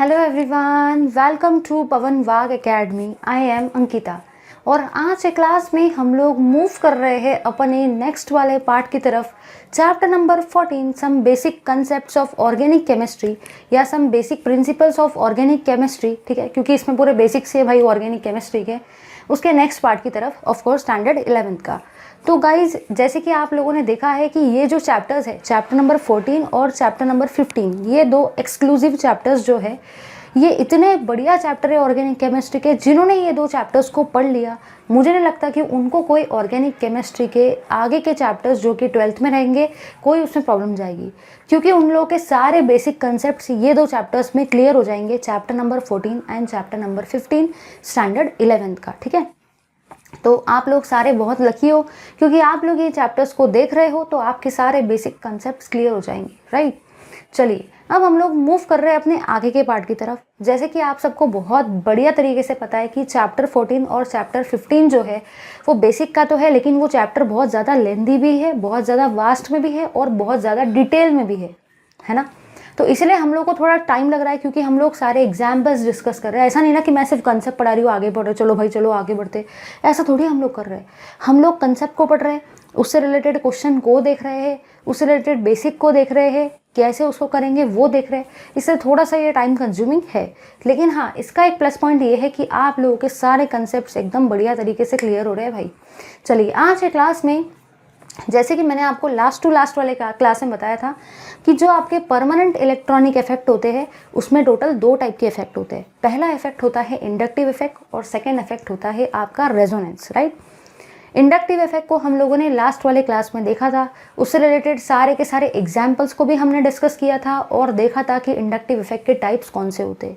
Hello everyone, welcome to पवन वाग academy. I am Ankita और आज के क्लास में हम लोग मूव कर रहे हैं अपने नेक्स्ट वाले पार्ट की तरफ। Chapter number 14 some basic concepts of organic chemistry या some basic principles of organic chemistry. ठीक है, क्योंकि इसमें पूरे बेसिक्स है भाई ऑर्गेनिक केमिस्ट्री के। उसके नेक्स्ट पार्ट की तरफ ऑफ कोर्स स्टैंडर्ड 11th का। तो गाइज, जैसे कि आप लोगों ने देखा है कि ये जो चैप्टर्स है, चैप्टर नंबर 14 और चैप्टर नंबर 15, ये दो एक्सक्लूसिव चैप्टर्स जो है, ये इतने बढ़िया चैप्टर है ऑर्गेनिक केमिस्ट्री के। जिन्होंने ये दो चैप्टर्स को पढ़ लिया, मुझे नहीं लगता कि उनको कोई ऑर्गेनिक केमिस्ट्री के आगे के चैप्टर्स जो कि 12th में रहेंगे, कोई उसमें प्रॉब्लम जाएगी, क्योंकि उन लोगों के सारे बेसिक कंसेप्ट ये दो चैप्टर्स में क्लियर हो जाएंगे, chapter number 14 and chapter number 15 standard 11th का। ठीक है, तो आप लोग सारे बहुत लकी हो, क्योंकि आप लोग ये चैप्टर्स को देख रहे हो तो आपके सारे बेसिक कंसेप्ट्स क्लियर हो जाएंगे, राइट। चलिए, अब हम लोग मूव कर रहे हैं अपने आगे के पार्ट की तरफ। जैसे कि आप सबको बहुत बढ़िया तरीके से पता है कि चैप्टर 14 और चैप्टर 15 जो है वो बेसिक का तो है, लेकिन वो चैप्टर बहुत ज़्यादा लेंदी भी है, बहुत ज़्यादा वास्ट में भी है और बहुत ज़्यादा डिटेल में भी है ना। तो इसलिए हम लोग को थोड़ा टाइम लग रहा है, क्योंकि हम लोग सारे एग्जाम्पल्स डिस्कस कर रहे हैं। ऐसा नहीं ना कि मैं सिर्फ कंसेप्ट पढ़ा रही हूँ, आगे बढ़ रहे, चलो भाई चलो आगे बढ़ते, ऐसा थोड़ी हम लोग कर रहे हैं। हम लोग कंसेप्ट को पढ़ रहे हैं, उससे रिलेटेड क्वेश्चन को देख रहे हैं, उससे रिलेटेड बेसिक को देख रहे हैं, कैसे उसको करेंगे वो देख रहे हैं। इससे थोड़ा सा ये टाइम कंज्यूमिंग है, लेकिन हाँ, इसका एक प्लस पॉइंट ये है कि आप लोगों के सारे कंसेप्ट एकदम बढ़िया तरीके से क्लियर हो रहे हैं भाई। चलिए, आज के क्लास में जैसे कि मैंने आपको लास्ट टू लास्ट वाले क्लास में बताया था कि जो आपके परमानेंट इलेक्ट्रॉनिक इफेक्ट होते हैं, उसमें टोटल दो टाइप के इफेक्ट होते हैं। पहला इफेक्ट होता है इंडक्टिव इफेक्ट और सेकेंड इफेक्ट होता है आपका रेजोनेंस, राइट। इंडक्टिव इफेक्ट को हम लोगों ने लास्ट वाले क्लास में देखा था, उससे रिलेटेड सारे के सारे एग्जाम्पल्स को भी हमने डिस्कस किया था और देखा था कि इंडक्टिव इफेक्ट के टाइप्स कौन से होते हैं।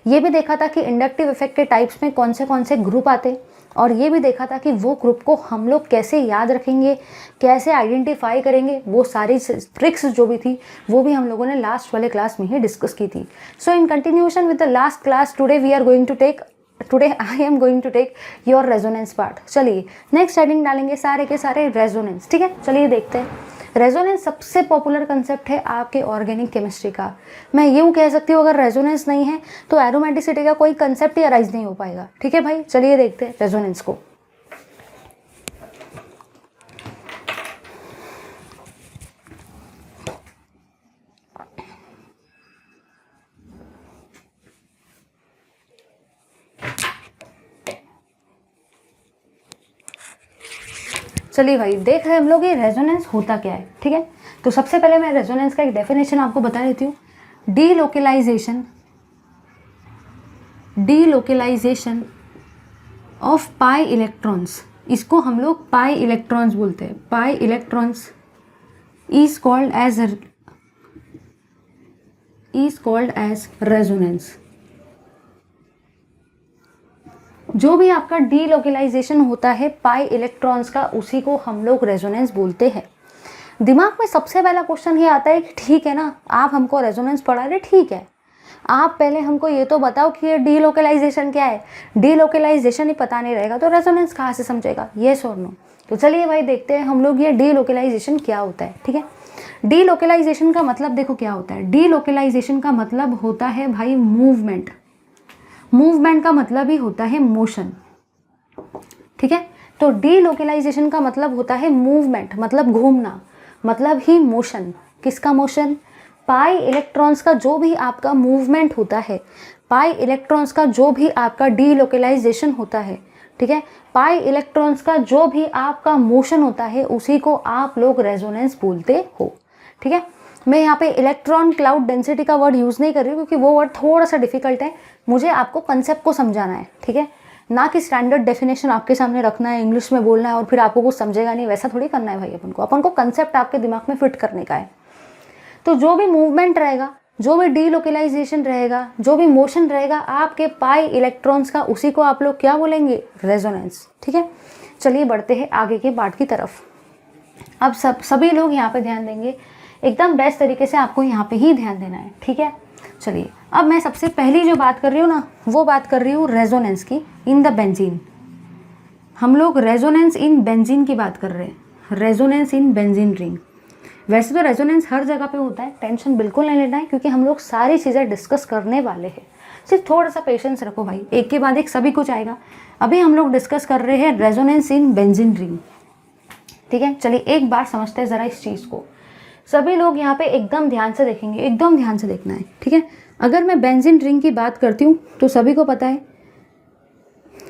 ये भी देखा था कि इंडक्टिव इफेक्ट के टाइप्स में कौन से ग्रुप आते, और ये भी देखा था कि वो ग्रुप को हम लोग कैसे याद रखेंगे, कैसे आइडेंटिफाई करेंगे। वो सारी ट्रिक्स जो भी थी वो भी हम लोगों ने लास्ट वाले क्लास में ही डिस्कस की थी। So in continuation with the last class, today I am going to take your resonance part. चलिए, नेक्स्ट हेडिंग डालेंगे सारे के सारे रेजोनेंस। ठीक है, चलिए देखते हैं। रेजोनेंस सबसे पॉपुलर कंसेप्ट है आपके ऑर्गेनिक केमिस्ट्री का। मैं यूँ कह सकती हूँ, अगर रेजोनेंस नहीं है तो एरोमेटिसिटी का कोई कंसेप्ट ही अराइज नहीं हो पाएगा। ठीक है भाई, चलिए देखते हैं रेजोनेंस को। चलिए भाई, देख रहे हैं हम लोग ये रेजोनेंस होता क्या है। ठीक है, तो सबसे पहले मैं रेजोनेंस का एक डेफिनेशन आपको बता देती हूँ। डीलोकेलाइजेशन ऑफ पाई इलेक्ट्रॉन्स, इसको हम लोग पाई इलेक्ट्रॉन्स बोलते हैं। Pi electrons is called as resonance. जो भी आपका डीलोकेलाइजेशन होता है पाई इलेक्ट्रॉन्स का, उसी को हम लोग रेजोनेंस बोलते हैं। दिमाग में सबसे पहला क्वेश्चन ये आता है कि ठीक है ना, आप हमको रेजोनेंस पढ़ा रहे, ठीक है, आप पहले हमको ये तो बताओ कि ये डीलोकेलाइजेशन क्या है। डीलोकेलाइजेशन ही पता नहीं रहेगा तो रेजोनेंस कहाँ से समझेगा, येस और नो। तो चलिए भाई देखते हैं हम लोग ये डीलोकेलाइजेशन क्या होता है। ठीक है, डीलोकेलाइजेशन का मतलब देखो क्या होता है। डीलोकेलाइजेशन का मतलब होता है भाई मूवमेंट। मूवमेंट का मतलब ही होता है मोशन। ठीक है, तो डीलोकेलाइजेशन का मतलब होता है मूवमेंट, मतलब घूमना, मतलब ही मोशन। किसका मोशन? पाई इलेक्ट्रॉन्स का जो भी आपका मूवमेंट होता है, पाई इलेक्ट्रॉन्स का जो भी आपका डीलोकेलाइजेशन होता है, ठीक है, पाई इलेक्ट्रॉन्स का जो भी आपका मोशन होता है, उसी को आप लोग रेजोनेंस बोलते हो। ठीक है, मैं यहाँ पे इलेक्ट्रॉन क्लाउड डेंसिटी का वर्ड यूज़ नहीं कर रही हूँ, क्योंकि वो वर्ड थोड़ा सा डिफिकल्ट है। मुझे आपको कंसेप्ट को समझाना है, ठीक है, ना कि स्टैंडर्ड डेफिनेशन आपके सामने रखना है, इंग्लिश में बोलना है और फिर आपको कुछ समझेगा नहीं, वैसा थोड़ी करना है भाई। अपन को कंसेप्ट आपके दिमाग में फिट करने का है। तो जो भी मूवमेंट रहेगा, जो भी डीलोकेलाइजेशन रहेगा, जो भी मोशन रहेगा आपके पाई इलेक्ट्रॉन्स का, उसी को आप लोग क्या बोलेंगे? रेजोनेंस। ठीक है, चलिए बढ़ते हैं आगे के पार्ट की तरफ। अब सभी लोग यहाँ पे ध्यान देंगे, एकदम बेस्ट तरीके से आपको यहाँ पे ही ध्यान देना है। ठीक है, चलिए अब मैं सबसे पहली जो बात कर रही हूँ ना, वो बात कर रही हूँ रेजोनेंस की इन द बेंजीन। हम लोग रेजोनेंस इन बेंजीन की बात कर रहे हैं, रेजोनेंस इन बेंजीन रिंग। वैसे तो रेजोनेंस हर जगह पे होता है, टेंशन बिल्कुल नहीं लेना है, क्योंकि हम लोग सारी चीज़ें डिस्कस करने वाले हैं। सिर्फ थोड़ा सा पेशेंस रखो भाई, एक के बाद एक सभी कुछ आएगा। अभी हम लोग डिस्कस कर रहे हैं रेजोनेंस इन बेंजीन रिंग, ठीक है। चलिए एक बार समझते हैं ज़रा इस चीज़ को। सभी लोग यहाँ पे एकदम ध्यान से देखेंगे, एकदम ध्यान से देखना है, ठीक है। अगर मैं बेंजीन रिंग की बात करती हूँ तो सभी को पता है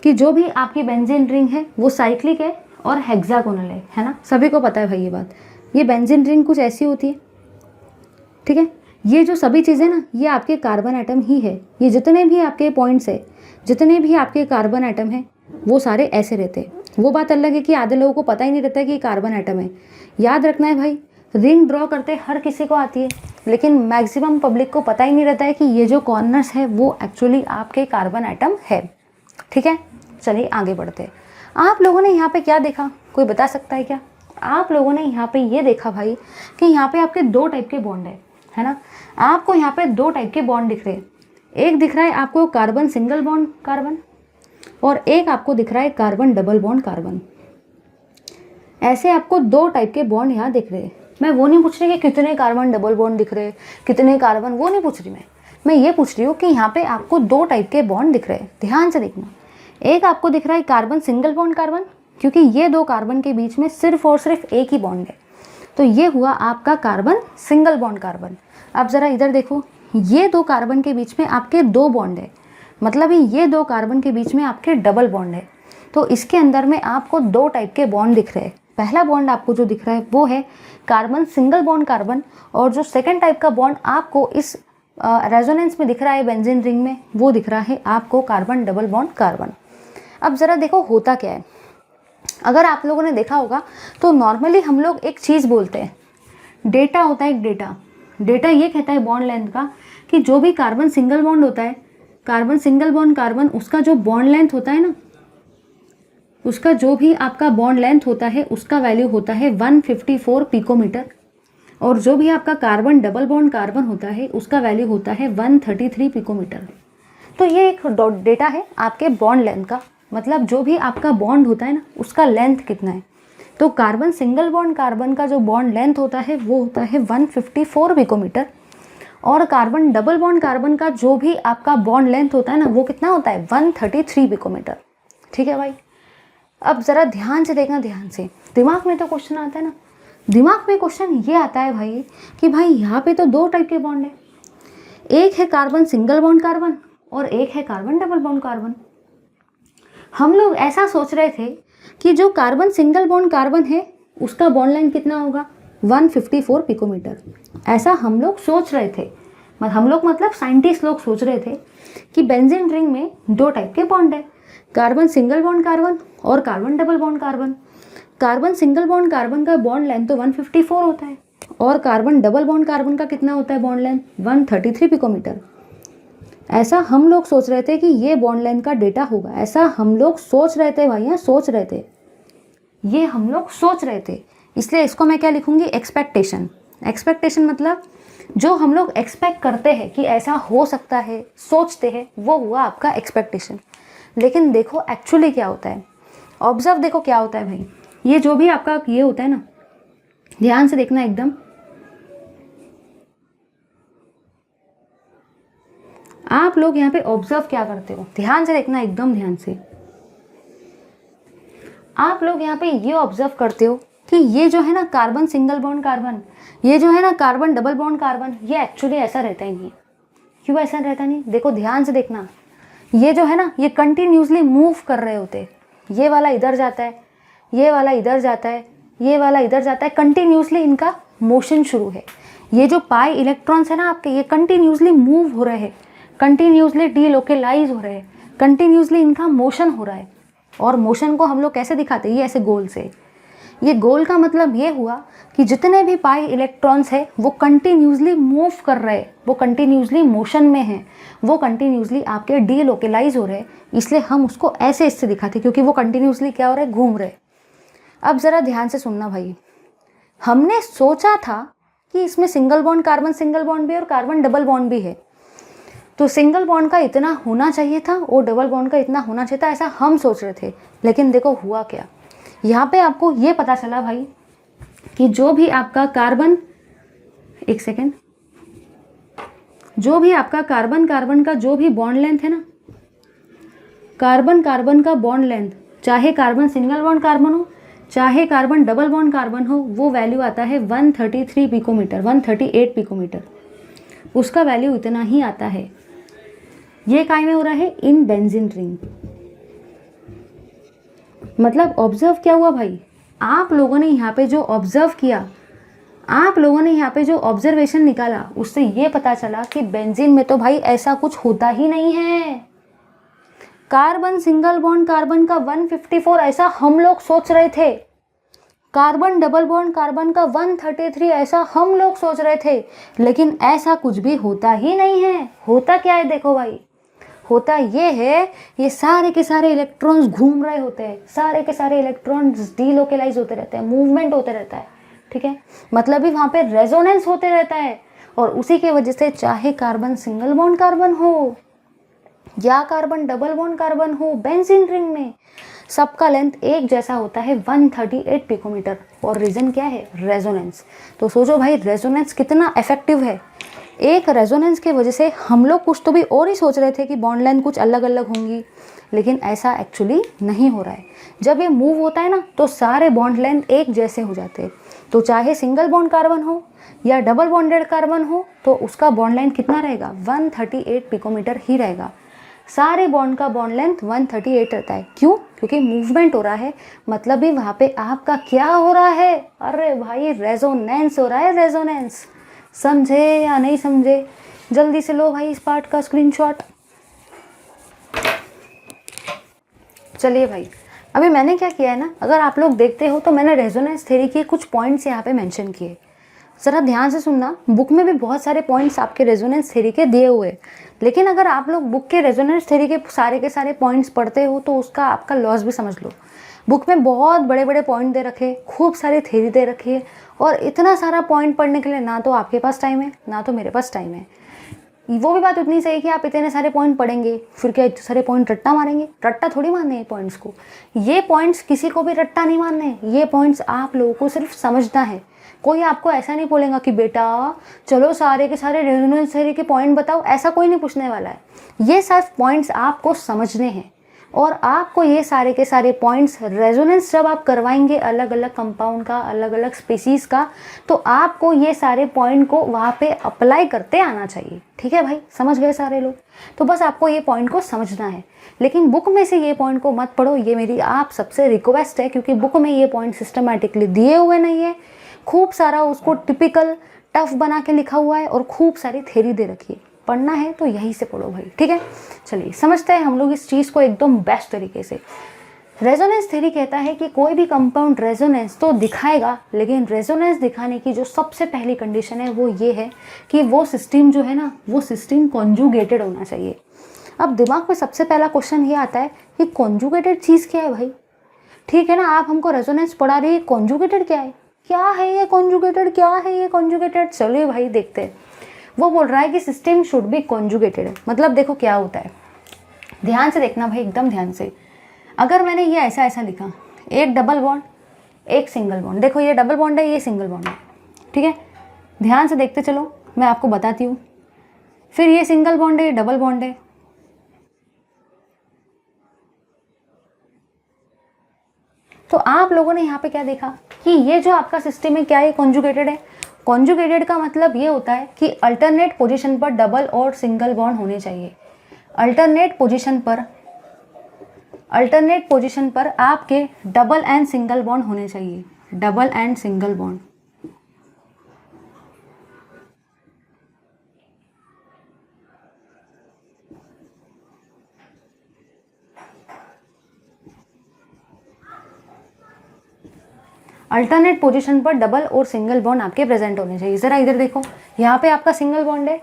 कि जो भी आपकी बेंजीन रिंग है वो साइक्लिक है और हेक्सागोनल है ना, सभी को पता है भाई ये बात। ये बेंजीन रिंग कुछ ऐसी होती है, ठीक है। ये जो सभी चीज़ें ना, ये आपके कार्बन एटम ही है। ये जितने भी आपके पॉइंट्स है, जितने भी आपके कार्बन एटम हैं, वो सारे ऐसे रहते हैं। वो बात अलग है कि आधे लोगों को पता ही नहीं रहता है कि कार्बन एटम है। याद रखना है भाई, रिंग ड्रॉ करते हर किसी को आती है, लेकिन मैक्सिमम पब्लिक को पता ही नहीं रहता है कि ये जो कॉर्नर्स है वो एक्चुअली आपके कार्बन एटम है, ठीक है। चलिए आगे बढ़ते हैं। आप लोगों ने यहाँ पे क्या देखा, कोई बता सकता है क्या? आप लोगों ने यहाँ पे ये देखा भाई कि यहाँ पे आपके दो टाइप के बॉन्ड है ना। आपको यहाँ पे दो टाइप के बॉन्ड दिख रहे हैं। एक दिख रहा है आपको कार्बन सिंगल बॉन्ड कार्बन, और एक आपको दिख रहा है कार्बन डबल बॉन्ड कार्बन। ऐसे आपको दो टाइप के बॉन्ड यहाँ दिख रहे हैं। मैं वो नहीं पूछ रही कि कितने कार्बन डबल बॉन्ड दिख रहे, कितने कार्बन, वो नहीं पूछ रही मैं ये पूछ रही हूँ कि यहाँ पे आपको दो टाइप के बॉन्ड दिख रहे हैं। ध्यान से देखना। एक आपको दिख रहा है कार्बन सिंगल बॉन्ड कार्बन, क्योंकि ये दो कार्बन के बीच में सिर्फ और सिर्फ एक ही बॉन्ड है, तो ये हुआ आपका कार्बन सिंगल बॉन्ड कार्बन। अब ज़रा इधर देखो, ये दो कार्बन के बीच में आपके दो बॉन्ड है, मतलब ये दो कार्बन के बीच में आपके डबल बॉन्ड है। तो इसके अंदर में आपको दो टाइप के बॉन्ड दिख रहे हैं। पहला बॉन्ड आपको जो दिख रहा है वो है कार्बन सिंगल बॉन्ड कार्बन, और जो सेकेंड टाइप का बॉन्ड आपको इस रेजोनेंस में दिख रहा है बेंजीन रिंग में, वो दिख रहा है आपको कार्बन डबल बॉन्ड कार्बन। अब ज़रा देखो होता क्या है। अगर आप लोगों ने देखा होगा तो नॉर्मली हम लोग एक चीज़ बोलते हैं, डेटा होता है एक डेटा ये कहता है बॉन्ड लेंथ का कि जो भी कार्बन सिंगल बॉन्ड होता है, कार्बन सिंगल बॉन्ड कार्बन, उसका जो बॉन्ड लेंथ होता है ना, उसका जो भी आपका बॉन्ड लेंथ होता है उसका वैल्यू होता है 154 पिकोमीटर, और जो भी आपका कार्बन डबल बॉन्ड कार्बन होता है उसका वैल्यू होता है 133 पिकोमीटर। तो ये एक डेटा है आपके बॉन्ड लेंथ का, मतलब जो भी आपका बॉन्ड होता है ना उसका लेंथ कितना है। तो कार्बन सिंगल बॉन्ड कार्बन का जो बॉन्ड लेंथ होता है वो होता है 154 पिकोमीटर, और कार्बन डबल बॉन्ड कार्बन का जो भी आपका बॉन्ड लेंथ होता है ना वो कितना होता है 133 पिकोमीटर, ठीक है भाई। अब ज़रा ध्यान से देखना, ध्यान से। दिमाग में तो क्वेश्चन आता है ना, दिमाग में क्वेश्चन ये आता है भाई कि भाई यहाँ पे तो दो टाइप के बॉन्ड है, एक है कार्बन सिंगल बॉन्ड कार्बन और एक है कार्बन डबल बॉन्ड कार्बन। हम लोग ऐसा सोच रहे थे कि जो कार्बन सिंगल बॉन्ड कार्बन है उसका बॉन्ड लेंथ कितना होगा 154 पिकोमीटर, ऐसा हम लोग सोच रहे थे। हम लोग मतलब साइंटिस्ट लोग सोच रहे थे कि बेंजीन रिंग में दो टाइप के बॉन्ड है, कार्बन सिंगल बॉन्ड कार्बन और carbon double bond carbon. Carbon single bond carbon का बॉन्ड लेंथ तो 154 होता है, और कार्बन डबल बॉन्ड कार्बन का कितना होता है बॉन्ड लेंथ 133 पिकोमीटर। ऐसा हम लोग सोच रहे थे कि ये बॉन्ड लेंथ का डेटा होगा, ऐसा हम लोग सोच रहे थे भाई, सोच रहे थे, ये हम लोग सोच रहे थे। इसलिए इसको मैं क्या लिखूंगी, एक्सपेक्टेशन। एक्सपेक्टेशन मतलब जो हम लोग एक्सपेक्ट करते हैं कि ऐसा हो सकता है, सोचते हैं, वो हुआ आपका एक्सपेक्टेशन। लेकिन देखो एक्चुअली क्या होता है, ऑब्जर्व देखो क्या होता है भाई। ये जो भी आपका ये होता है ना, ध्यान से देखना एकदम। आप लोग यहाँ पे ऑब्जर्व क्या करते हो, ध्यान से देखना एकदम ध्यान से। आप लोग यहाँ पे ये ऑब्जर्व करते हो कि ये जो है ना कार्बन सिंगल बॉन्ड कार्बन, ये जो है ना कार्बन डबल बॉन्ड कार्बन, ये एक्चुअली ऐसा रहता ही नहीं। क्यों ऐसा रहता नहीं, देखो ध्यान से देखना। ये जो है ना ये कंटिन्यूसली मूव कर रहे होते, ये वाला इधर जाता है, ये वाला इधर जाता है, ये वाला इधर जाता है, कंटिन्यूसली इनका मोशन शुरू है। ये जो पाई इलेक्ट्रॉन्स है ना आपके, ये कंटिन्यूसली मूव हो रहे हैं, कंटिन्यूसली डीलोकेलाइज हो रहे हैं, कंटिन्यूसली इनका मोशन हो रहा है। और मोशन को हम लोग कैसे दिखाते हैं, ये ऐसे गोल से। ये गोल का मतलब ये हुआ कि जितने भी पाई इलेक्ट्रॉन्स है वो कंटिन्यूसली मूव कर रहे हैं, वो कंटिन्यूसली मोशन में हैं, वो कंटिन्यूसली आपके डीलोकेलाइज हो रहे हैं, इसलिए हम उसको ऐसे इससे दिखाते, क्योंकि वो कंटिन्यूसली क्या हो रहा है, घूम रहे। अब ज़रा ध्यान से सुनना भाई, हमने सोचा था कि इसमें single bond carbon single bond भी और कार्बन डबल बॉन्ड भी है, तो सिंगल बॉन्ड का इतना होना चाहिए था और डबल बॉन्ड का इतना होना चाहिए था, ऐसा हम सोच रहे थे। लेकिन देखो हुआ क्या, यहाँ पे आपको ये पता चला भाई कि जो भी आपका कार्बन एक सेकेंड, जो भी आपका कार्बन कार्बन का जो भी बॉन्ड लेंथ है ना, कार्बन कार्बन का बॉन्ड लेंथ, चाहे कार्बन सिंगल बॉन्ड कार्बन हो चाहे कार्बन डबल बॉन्ड कार्बन हो, वो वैल्यू आता है 133 पिकोमीटर, 138 पिकोमीटर, उसका वैल्यू इतना ही आता है। ये काय में हो रहा है? In benzene ring. मतलब ऑब्जर्व क्या हुआ भाई, आप लोगों ने यहाँ पे जो ऑब्जर्व किया, आप लोगों ने यहाँ पे जो ऑब्जर्वेशन निकाला, उससे ये पता चला कि बेंजीन में तो भाई ऐसा कुछ होता ही नहीं है। कार्बन सिंगल बॉन्ड कार्बन का 154 ऐसा हम लोग सोच रहे थे, कार्बन डबल बॉन्ड कार्बन का 133 ऐसा हम लोग सोच रहे थे, लेकिन ऐसा कुछ भी होता ही नहीं है। होता क्या है देखो भाई, होता ये है, ये सारे के सारे इलेक्ट्रॉन्स घूम रहे होते हैं, सारे के सारे इलेक्ट्रॉन्स डीलोकलाइज होते रहते हैं, मूवमेंट होते रहता है, ठीक है। मतलब भी वहाँ पे रेजोनेंस होते रहता है, और उसी के वजह से चाहे कार्बन सिंगल बॉन्ड कार्बन हो या कार्बन डबल बॉन्ड कार्बन हो, बेंजीन रिंग में सबका लेंथ एक जैसा होता है 138 पिकोमीटर। और रीज़न क्या है? रेजोनेंस। तो सोचो भाई रेजोनेंस कितना इफेक्टिव है। एक रेजोनेंस के वजह से हम लोग कुछ तो भी और ही सोच रहे थे कि बॉन्ड लेंथ कुछ अलग अलग होंगी, लेकिन ऐसा एक्चुअली नहीं हो रहा है। जब ये मूव होता है ना, तो सारे बॉन्ड लेंथ एक जैसे हो जाते हैं। तो चाहे सिंगल बॉन्ड कार्बन हो या डबल बॉन्डेड कार्बन हो, तो उसका बॉन्ड लेंथ कितना रहेगा? 138 पिकोमीटर ही रहेगा। सारे बॉन्ड का बॉन्ड लेंथ 138 रहता है। क्यों? क्योंकि मूवमेंट हो रहा है। मतलब भी वहाँ पे आपका क्या हो रहा है? अरे भाई रेजोनेंस हो रहा है, रेजोनेंस। समझे या नहीं समझे? जल्दी से लो भाई इस पार्ट का स्क्रीनशॉट। चलिए भाई, अभी मैंने क्या किया है ना, अगर आप लोग देखते हो तो मैंने रेजोनेंस थ्योरी के कुछ पॉइंट्स यहाँ पे मेंशन किए। ज़रा ध्यान से सुनना, बुक में भी बहुत सारे पॉइंट्स आपके रेजोनेंस थ्योरी के दिए हुए, लेकिन अगर आप लोग बुक के रेजोनेंस थ्योरी के सारे पॉइंट्स पढ़ते हो तो उसका आपका लॉस भी समझ लो। बुक में बहुत बड़े बड़े पॉइंट दे रखे, खूब सारी थ्योरी दे रखी है, और इतना सारा पॉइंट पढ़ने के लिए ना तो आपके पास टाइम है ना तो मेरे पास टाइम है। वो भी बात उतनी सही कि आप इतने सारे पॉइंट पढ़ेंगे फिर क्या इतने सारे पॉइंट रट्टा मारेंगे? रट्टा थोड़ी मारने हैं पॉइंट्स को। ये पॉइंट्स किसी को भी रट्टा नहीं मारने हैं, ये पॉइंट्स आप लोगों को सिर्फ समझना है। कोई आपको ऐसा नहीं बोलेगा कि बेटा चलो सारे के सारे रेजोनेंस थ्योरी के पॉइंट बताओ, ऐसा कोई नहीं पूछने वाला है। ये सिर्फ पॉइंट्स आपको समझने हैं, और आपको ये सारे के सारे पॉइंट्स रेजोनेंस जब आप करवाएंगे अलग अलग कंपाउंड का, अलग अलग स्पीसीज़ का, तो आपको ये सारे पॉइंट को वहाँ पे अप्लाई करते आना चाहिए। ठीक है भाई, समझ गए सारे लोग? तो बस आपको ये पॉइंट को समझना है, लेकिन बुक में से ये पॉइंट को मत पढ़ो, ये मेरी आप सबसे रिक्वेस्ट है, क्योंकि बुक में ये पॉइंट सिस्टमेटिकली दिए हुए नहीं है। खूब सारा उसको टिपिकल टफ बना के लिखा हुआ है, और खूब सारी थ्योरी दे रखी है। पढ़ना है तो यहीं से पढ़ो भाई, ठीक है। चलिए समझते हैं हम लोग इस चीज़ को एकदम बेस्ट तरीके से। रेजोनेंस थ्योरी कहता है कि कोई भी कंपाउंड रेजोनेंस तो दिखाएगा, लेकिन रेजोनेंस दिखाने की जो सबसे पहली कंडीशन है वो ये है कि वो सिस्टम जो है ना, वो सिस्टम कॉन्जुगेटेड होना चाहिए। अब दिमाग में सबसे पहला क्वेश्चन ये आता है कि कॉन्जुगेटेड चीज़ क्या है भाई? ठीक है ना, आप हमको रेजोनेंस पढ़ा रही है, कॉन्जुगेटेड क्या है? क्या है ये कॉन्जुगेटेड? क्या है ये कॉन्जुगेटेड? चलिए भाई देखते हैं। वो बोल रहा है कि सिस्टम शुड बी कॉन्जुगेटेड। मतलब देखो क्या होता है, ध्यान से देखना भाई, एकदम ध्यान से। अगर मैंने ये ऐसा ऐसा लिखा, एक डबल बॉन्ड एक सिंगल बॉन्ड, देखो ये डबल बॉन्ड है, ये सिंगल बॉन्ड है, ठीक है। ध्यान से देखते चलो, मैं आपको बताती हूँ। फिर ये सिंगल बॉन्ड है, ये डबल बॉन्ड है। तो आप लोगों ने यहाँ पे क्या देखा कि ये जो आपका सिस्टम है क्या ये कॉन्जुगेटेड है? कॉन्जुगेटेड का मतलब ये होता है कि अल्टरनेट पोजीशन पर डबल और सिंगल बॉन्ड होने चाहिए। अल्टरनेट पोजीशन पर आपके डबल एंड सिंगल बॉन्ड होने चाहिए, double and single bond. Alternate position पर डबल और सिंगल बॉन्ड आपके प्रेजेंट होने चाहिए। ज़रा इधर देखो, यहाँ पे आपका सिंगल बॉन्ड है,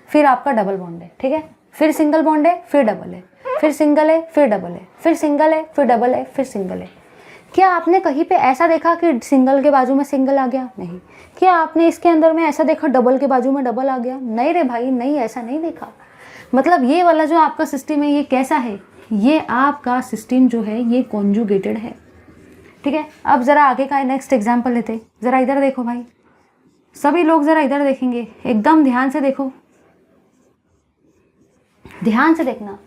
फिर आपका डबल बॉन्ड है, ठीक है। फिर सिंगल बॉन्ड है, फिर डबल है, फिर सिंगल है, फिर डबल है, फिर सिंगल है, फिर डबल है, फिर सिंगल है। क्या आपने कहीं पे ऐसा देखा कि सिंगल के बाजू में सिंगल आ गया? नहीं। क्या आपने इसके अंदर में ऐसा देखा डबल के बाजू में डबल आ गया? नहीं रे भाई, नहीं, ऐसा नहीं देखा। मतलब ये वाला जो आपका सिस्टम है ये कैसा है? ये आपका सिस्टम जो है ये कॉन्जुगेटेड है, ठीक है। अब ज़रा आगे का नेक्स्ट एग्जाम्पल लेते हैं। ज़रा इधर देखो भाई, सभी लोग ज़रा इधर देखेंगे, एकदम ध्यान से देखो, ध्यान से देखना,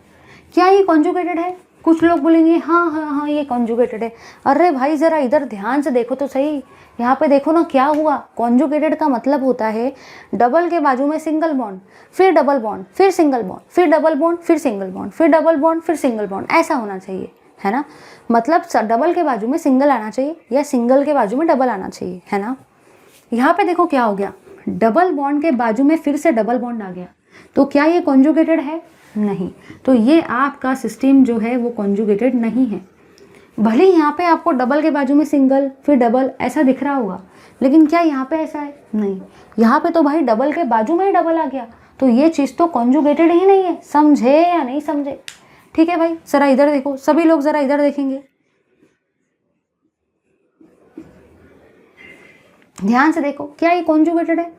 क्या ये कॉन्जुगेटेड है? कुछ लोग बोलेंगे हाँ हाँ हाँ ये कॉन्जुगेटेड है। अरे भाई ज़रा इधर ध्यान से देखो तो सही, यहाँ पे देखो ना क्या हुआ। कॉन्जुगेटेड का मतलब होता है डबल के बाजू में सिंगल बॉन्ड, फिर डबल बॉन्ड, फिर सिंगल बॉन्ड, फिर डबल बॉन्ड, फिर सिंगल बॉन्ड, फिर डबल बॉन्ड, फिर सिंगल बॉन्ड, ऐसा होना चाहिए, है ना। मतलब डबल के बाजू में सिंगल आना चाहिए या सिंगल के बाजू में डबल आना चाहिए, है ना। यहाँ पे देखो क्या हो गया, डबल बॉन्ड के बाजू में फिर से डबल बॉन्ड आ गया, तो क्या ये कॉन्जुगेटेड है? नहीं। तो ये आपका सिस्टम जो है वो कॉन्जुगेटेड नहीं है। भले ही यहाँ पे आपको डबल के बाजू में सिंगल फिर डबल ऐसा दिख रहा होगा, लेकिन क्या यहाँ पे ऐसा है? नहीं। यहाँ पे तो भाई डबल के बाजू में ही डबल आ गया, तो ये चीज़ तो कॉन्जुगेटेड ही नहीं है। समझे या नहीं समझे? ठीक है भाई, ज़रा इधर देखो, सभी लोग ज़रा इधर देखेंगे, ध्यान से देखो, क्या ये कॉन्जुगेटेड है?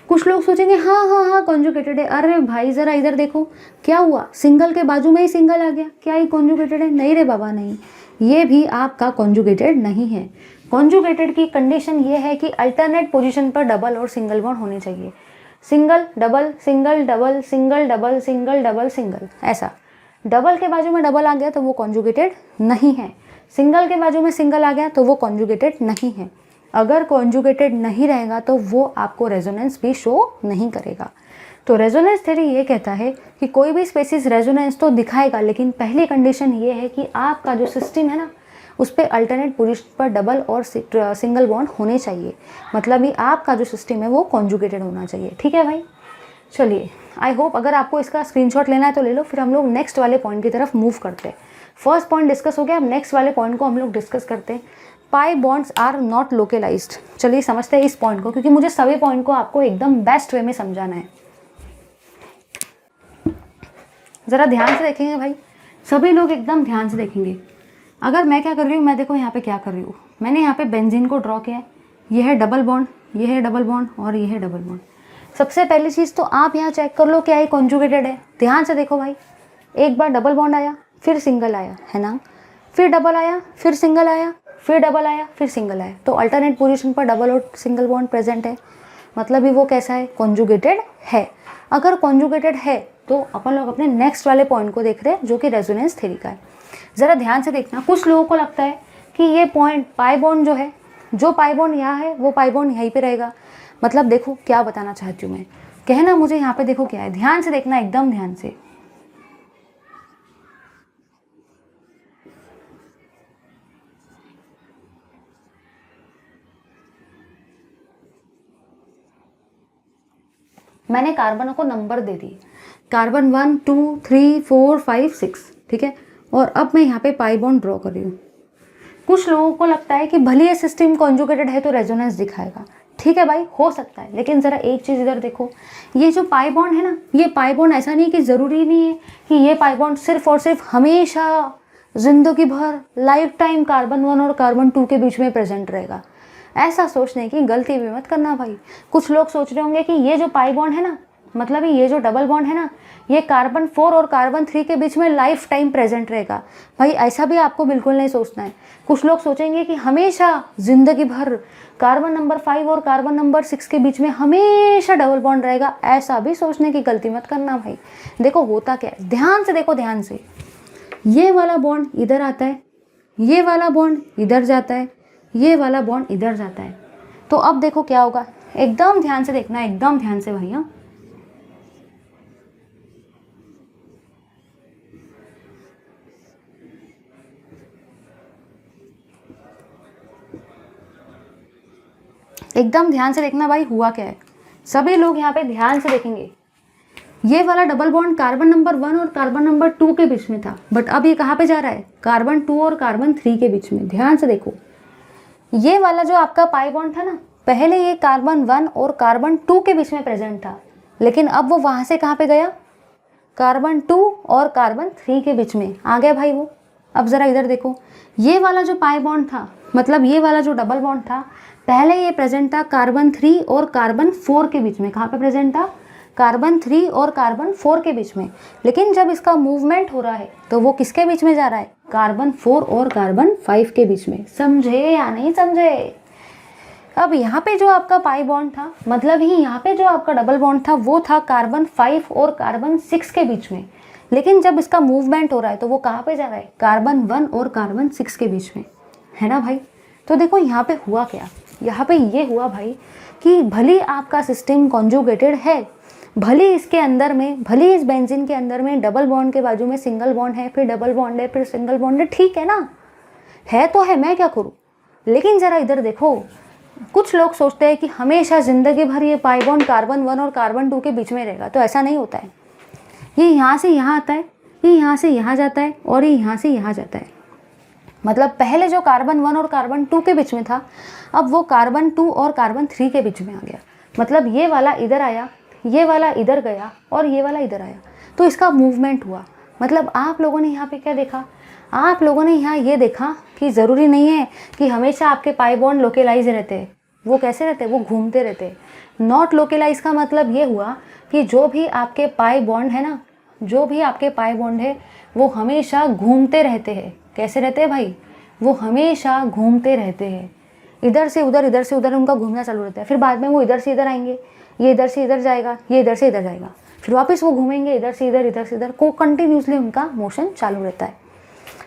कुछ लोग सोचेंगे हाँ हाँ हाँ कॉन्जुगेटेड है। अरे भाई ज़रा इधर देखो, क्या हुआ, सिंगल के बाजू में ही सिंगल आ गया, क्या ये कॉन्जुगेटेड है? नहीं रे बाबा नहीं, ये भी आपका कॉन्जुगेटेड नहीं है। कॉन्जुगेटेड की कंडीशन ये है कि अल्टरनेट पोजीशन पर डबल और सिंगल बॉन्ड होने चाहिए। Single double single double single double single double single, ऐसा। डबल के बाजू में डबल आ गया तो वो कॉन्जुगेटेड नहीं है, सिंगल के बाजू में सिंगल आ गया तो वो कॉन्जुगेटेड नहीं है। अगर कॉन्जुगेटेड नहीं रहेगा तो वो आपको रेजोनेंस भी शो नहीं करेगा। तो रेजोनेंस थ्योरी ये कहता है कि कोई भी स्पेसिस रेजोनेंस तो दिखाएगा, लेकिन पहली कंडीशन ये है कि आपका जो सिस्टम है ना उस पर अल्टरनेट पोजीशन पर डबल और सिंगल बॉन्ड होने चाहिए। मतलब ही आपका जो सिस्टम है वो कॉन्जुगेटेड होना चाहिए। ठीक है भाई, चलिए आई होप अगर आपको इसका स्क्रीनशॉट लेना है तो ले लो, फिर हम लोग नेक्स्ट वाले पॉइंट की तरफ मूव करते हैं। फर्स्ट पॉइंट डिस्कस हो गया, अब नेक्स्ट वाले पॉइंट को हम लोग डिस्कस करते हैं। Pi bonds are not localized. चलिए समझते हैं इस पॉइंट को, क्योंकि मुझे सभी पॉइंट को आपको एकदम बेस्ट वे में समझाना है। ज़रा ध्यान से देखेंगे भाई, सभी लोग एकदम ध्यान से देखेंगे। अगर मैं क्या कर रही हूँ, मैं देखो यहाँ पे क्या कर रही हूँ, मैंने यहाँ पे बेंजीन को ड्रॉ किया है, ये है डबल बॉन्ड, ये है डबल बॉन्ड और ये है डबल बॉन्ड। सबसे पहली चीज़ तो आप यहाँ चेक कर लो क्या ये कॉन्जुगेटेड है। ध्यान से देखो भाई, एक बार डबल बॉन्ड आया, फिर सिंगल आया, है ना, फिर डबल आया, फिर सिंगल आया, फिर डबल आया, फिर सिंगल आया, तो अल्टरनेट पोजीशन पर डबल और सिंगल बॉन्ड प्रेजेंट है। मतलब ही वो कैसा है, कॉन्जुगेटेड है। अगर कॉन्जुगेटेड है तो अपन लोग अपने नेक्स्ट वाले पॉइंट को देख रहे हैं जो कि रेजोनेंस थ्योरी का है। ज़रा ध्यान से देखना, कुछ लोगों को लगता है कि ये पॉइंट पाई बॉन्ड जो है, जो पाई बॉन्ड यहाँ है वो पाई बॉन्ड यहीं पे रहेगा। मतलब देखो क्या बताना चाहती हूँ मैं, कहना मुझे यहाँ पे देखो क्या है, ध्यान से देखना, एकदम ध्यान से। मैंने कार्बनों को नंबर दे दिए, कार्बन 1 2 3 4 5 6, ठीक है। और अब मैं यहाँ पे पाई बॉन्ड ड्रॉ कर रही हूँ। कुछ लोगों को लगता है कि भले ये सिस्टम कॉन्जुगेटेड है तो रेजोनेंस दिखाएगा। ठीक है भाई, हो सकता है, लेकिन ज़रा एक चीज़ इधर देखो, ये जो पाई बॉन्ड है ना, ये पाई बॉन्ड ऐसा नहीं कि ज़रूरी नहीं है कि ये पाई बॉन्ड सिर्फ और सिर्फ हमेशा ज़िंदगी भर लाइफ टाइम कार्बन 1 और कार्बन 2 के बीच में प्रेजेंट रहेगा। ऐसा सोचने की गलती भी मत करना भाई। कुछ लोग सोच रहे होंगे कि ये जो पाई बॉन्ड है ना, मतलब ये जो डबल बॉन्ड है ना, ये कार्बन 4 और कार्बन 3 के बीच में लाइफ टाइम प्रेजेंट रहेगा। भाई ऐसा भी आपको बिल्कुल नहीं सोचना है। कुछ लोग सोचेंगे कि हमेशा ज़िंदगी भर कार्बन नंबर 5 और कार्बन नंबर 6 के बीच में हमेशा डबल बॉन्ड रहेगा। ऐसा भी सोचने की गलती मत करना भाई। देखो होता क्या है, ध्यान से देखो, ध्यान से। ये वाला बॉन्ड इधर आता है, ये वाला बॉन्ड इधर जाता है, ये वाला बॉन्ड इधर जाता है। तो अब देखो क्या होगा, एकदम ध्यान से देखना, एकदम ध्यान से भैया। एकदम ध्यान से देखना भाई, हुआ क्या है। सभी लोग यहाँ पे ध्यान से देखेंगे। ये वाला डबल बॉन्ड कार्बन नंबर 1 और कार्बन नंबर 2 के बीच में था, बट अब ये कहाँ पे जा रहा है, कार्बन 2 और कार्बन 3 के बीच में। ध्यान से देखो, ये वाला जो आपका पाई बॉन्ड था ना, पहले ये कार्बन 1 और कार्बन 2 के बीच में प्रेजेंट था, लेकिन अब वो वहाँ से कहाँ पे गया, कार्बन 2 और कार्बन 3 के बीच में आ गया भाई वो। अब ज़रा इधर देखो, ये वाला जो पाई बॉन्ड था, मतलब ये वाला जो डबल बॉन्ड था, पहले ये प्रेजेंट था कार्बन 3 और कार्बन 4 के बीच में। कहाँ पे प्रेजेंट था, कार्बन 3 और कार्बन 4 के बीच में। लेकिन जब इसका मूवमेंट हो रहा है तो वो किसके बीच में जा रहा है, कार्बन 4 और कार्बन 5 के बीच में। समझे या नहीं समझे? अब यहाँ पे जो आपका पाई बॉन्ड था, मतलब ही यहाँ पे जो आपका डबल बॉन्ड था वो था कार्बन 5 और कार्बन 6 के बीच में, लेकिन जब इसका मूवमेंट हो रहा है तो वो कहाँ पे जा रहा है, कार्बन 1 और कार्बन 6 के बीच में, है ना भाई। तो देखो यहाँ पे हुआ क्या, यहाँ पे ये हुआ भाई कि भले आपका सिस्टम कॉन्जुगेटेड है, भले इसके अंदर में, भले इस बेंजीन के अंदर में डबल बॉन्ड के बाजू में सिंगल बॉन्ड है, फिर डबल बॉन्ड है, फिर सिंगल बॉन्ड है, ठीक है ना, है तो है, मैं क्या करूँ। लेकिन ज़रा इधर देखो, कुछ लोग सोचते हैं कि हमेशा ज़िंदगी भर ये पाई बॉन्ड कार्बन 1 और कार्बन 2 के बीच में रहेगा, तो ऐसा नहीं होता है। ये यहाँ से यहाँ आता है, ये यहाँ से यहाँ जाता है, और ये यहाँ से यहाँ जाता है। मतलब पहले जो कार्बन 1 और कार्बन 2 के बीच में था, अब वो कार्बन 2 और कार्बन 3 के बीच में आ गया। मतलब ये वाला इधर आया, ये वाला इधर गया, और ये वाला इधर आया, तो इसका मूवमेंट हुआ। मतलब आप लोगों ने यहाँ पे क्या देखा, आप लोगों ने यहाँ ये देखा कि ज़रूरी नहीं है कि हमेशा आपके पाई बॉन्ड लोकेलाइज रहते हैं। वो कैसे रहते हैं, वो घूमते रहते हैं। नॉट लोकेलाइज का मतलब ये हुआ कि जो भी आपके पाई बॉन्ड है ना, जो भी आपके पाई बॉन्ड है वो हमेशा घूमते रहते हैं। कैसे रहते हैं भाई, वो हमेशा घूमते रहते हैं, इधर से उधर, इधर से उधर उनका घूमना चालू रहता है। फिर बाद में वो इधर से इधर आएंगे, ये इधर से इधर जाएगा, ये इधर से इधर जाएगा, फिर वापस वो घूमेंगे इधर से इधर, इधर से इधर, को कंटिन्यूसली उनका मोशन चालू रहता है।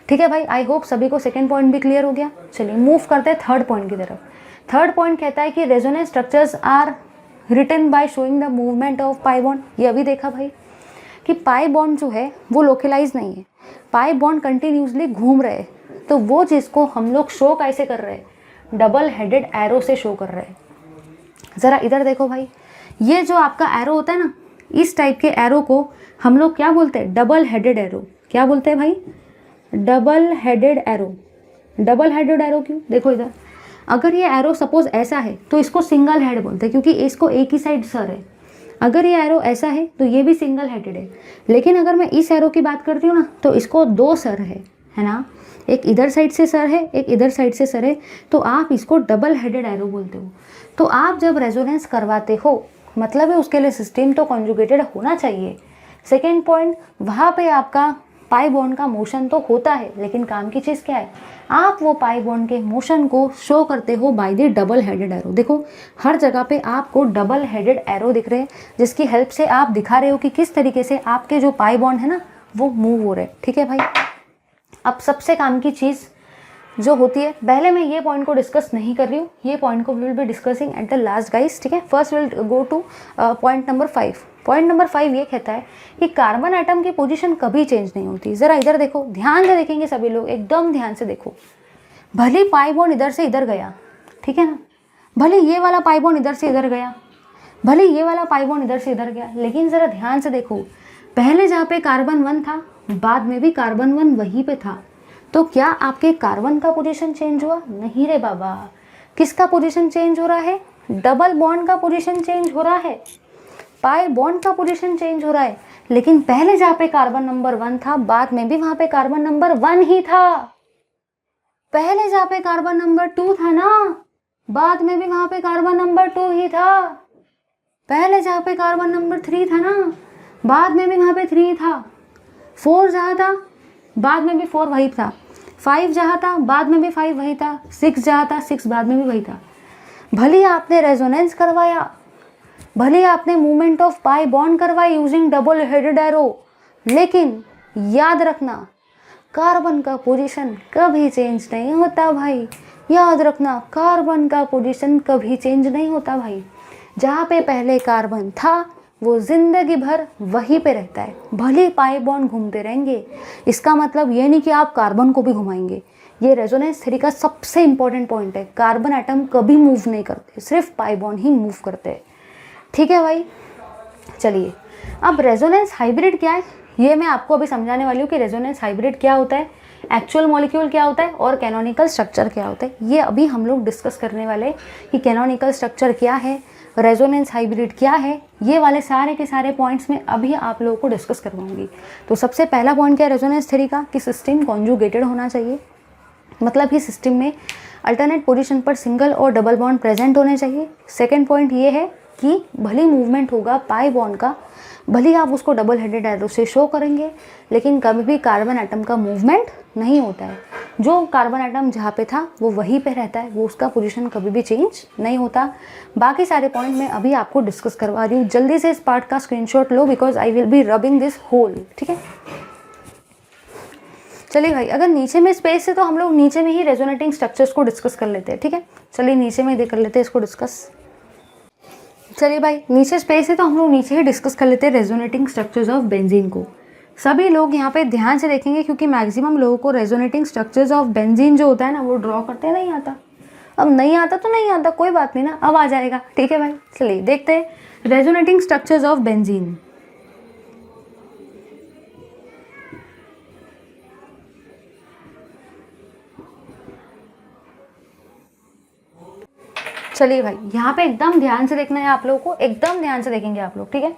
ठीक है भाई, आई होप सभी को सेकंड पॉइंट भी क्लियर हो गया। चलिए मूव करते हैं थर्ड पॉइंट की तरफ। थर्ड पॉइंट कहता है कि resonance structures are written by showing the movement of pi bond. ये अभी देखा भाई कि पाई बॉन्ड जो है वो लोकेलाइज नहीं है, पाई बॉन्ड कंटिन्यूसली घूम रहे हैं। तो वो चीज़ को हम लोग शो कैसे कर रहे हैं, डबल हेडेड एरो से शो कर रहे हैं। ज़रा इधर देखो भाई, ये जो आपका एरो होता है ना, इस टाइप के एरो को हम लोग क्या बोलते हैं, डबल हेडेड एरो। क्या बोलते हैं भाई, double headed arrow. Double headed arrow क्यों, देखो इधर, अगर ये एरो सपोज ऐसा है तो इसको सिंगल हेड बोलते हैं, क्योंकि इसको एक ही साइड सर है। अगर ये एरो ऐसा है तो ये भी सिंगल हेडेड है। लेकिन अगर मैं इस एरो की बात करती हूँ ना, तो इसको दो सर है ना, एक इधर साइड से सर है, एक इधर साइड से सर है, तो आप इसको डबल हेडेड एरो बोलते हो। तो आप जब रेजोनेंस करवाते हो, मतलब है उसके लिए सिस्टम तो कॉन्जुगेटेड होना चाहिए। सेकेंड पॉइंट, वहाँ पे आपका पाई बॉन्ड का मोशन तो होता है, लेकिन काम की चीज़ क्या है, आप वो पाई बॉन्ड के मोशन को शो करते हो by the double headed arrow. देखो हर जगह पे आपको डबल हेडेड एरो दिख रहे हैं, जिसकी हेल्प से आप दिखा रहे हो कि किस तरीके से आपके जो पाई बॉन्ड है ना वो मूव हो रहे हैं। ठीक है भाई, अब सबसे काम की चीज़ जो होती है, पहले मैं ये पॉइंट को डिस्कस नहीं कर रही हूँ, ये पॉइंट को will be discussing at the last guys. ठीक है, first will go two point number 5। Point number 5 ये कहता है कि कार्बन एटम की पोजीशन कभी चेंज नहीं होती। ज़रा इधर देखो, ध्यान से देखेंगे सभी लोग, एकदम ध्यान से देखो। भले पाई बॉन्ड इधर से इधर गया, ठीक है ना, भले ये वाला पाई बॉन्ड इधर से इधर गया, भले ये वाला पाई बॉन्ड इधर से इधर गया, लेकिन ज़रा ध्यान से देखो, पहले जहाँ पे कार्बन 1 था, बाद में भी कार्बन 1 वहीं पे था। तो क्या आपके कार्बन का पोजीशन चेंज हुआ? नहीं रे बाबा। किसका पोजीशन चेंज हो रहा है? डबल बॉन्ड का पोजीशन चेंज हो रहा है, पाई बॉन्ड का पोजीशन चेंज हो रहा है। लेकिन पहले जहाँ पे कार्बन नंबर 1 था, बाद में भी वहाँ पे कार्बन नंबर 1 ही था। पहले जहाँ पे कार्बन नंबर 2 था ना, बाद में भी वहाँ पे कार्बन नंबर 2 ही था। पहले जहाँ पे कार्बन नंबर 3 था ना, बाद में भी वहाँ पे 3 था। 4 जहाँ था, बाद में भी 4 वही था। 5 जहाँ था, बाद में भी 5 वही था। 6 जहाँ था, 6 बाद में भी वही था। भले आपने रेजोनेंस करवाया, भले आपने मूवमेंट ऑफ पाई बॉन्ड करवाई यूजिंग डबल हेडेड एरो, लेकिन याद रखना कार्बन का पोजीशन कभी चेंज नहीं होता भाई। याद रखना, कार्बन का पोजीशन कभी चेंज नहीं होता भाई। जहाँ पे पहले कार्बन था वो जिंदगी भर वहीं पे रहता है, भले पाई बॉन्ड घूमते रहेंगे। इसका मतलब ये नहीं कि आप कार्बन को भी घुमाएंगे। ये रेजोनेंस थ्योरी का सबसे इंपॉर्टेंट पॉइंट है। कार्बन एटम कभी मूव नहीं करते, सिर्फ पाई बॉन्ड ही मूव करते हैं। ठीक है भाई, चलिए अब रेजोनेंस हाइब्रिड क्या है ये मैं आपको अभी समझाने वाली हूँ कि रेजोनेंस हाइब्रिड क्या होता है, एक्चुअल मॉलिक्यूल क्या होता है और कैनोनिकल स्ट्रक्चर क्या होता है। ये अभी हम लोग डिस्कस करने वाले कि कैनोनिकल स्ट्रक्चर क्या है, रेजोनेंस हाइब्रिड क्या है, ये वाले सारे के सारे पॉइंट्स में अभी आप लोगों को डिस्कस करवाऊंगी। तो सबसे पहला पॉइंट क्या है रेजोनेंस थ्योरी का, कि सिस्टम कॉन्जुगेटेड होना चाहिए। मतलब कि सिस्टम में अल्टरनेट पोजीशन पर सिंगल और डबल बॉन्ड प्रेजेंट होने चाहिए। सेकेंड पॉइंट ये है कि भले मूवमेंट होगा पाई बॉन्ड का, भले आप उसको डबल हेडेड एरो से शो करेंगे, लेकिन कभी भी कार्बन एटम का मूवमेंट नहीं होता है। जो कार्बन एटम जहाँ पे था वो वहीं पे रहता है, वो उसका पोजीशन कभी भी चेंज नहीं होता। बाकी सारे पॉइंट मैं अभी आपको डिस्कस करवा रही हूँ। जल्दी से इस पार्ट का स्क्रीनशॉट लो because I will be rubbing this whole, ठीक है। चलिए भाई, अगर नीचे में स्पेस है तो हम लोग नीचे में ही रेजोनेटिंग स्ट्रक्चर्स को डिस्कस कर लेते हैं, ठीक है। चलिए नीचे में ही कर लेते हैं इसको डिस्कस। चलिए भाई, नीचे स्पेस है तो हम लोग नीचे ही डिस्कस कर लेते हैं रेजोनेटिंग स्ट्रक्चर्स ऑफ बेंजीन को। सभी लोग यहाँ पे ध्यान से देखेंगे क्योंकि मैक्सिमम लोगों को रेजोनेटिंग स्ट्रक्चर्स ऑफ बेंजीन जो होता है ना वो ड्रॉ करते नहीं आता। अब नहीं आता तो नहीं आता, कोई बात नहीं ना, अब आ जाएगा, ठीक है भाई। चलिए देखते हैं रेजोनेटिंग स्ट्रक्चर्स ऑफ बेंजीन। चलिए भाई, यहाँ पे एकदम ध्यान से देखना है आप लोगों को, एकदम ध्यान से देखेंगे आप लोग, ठीक है।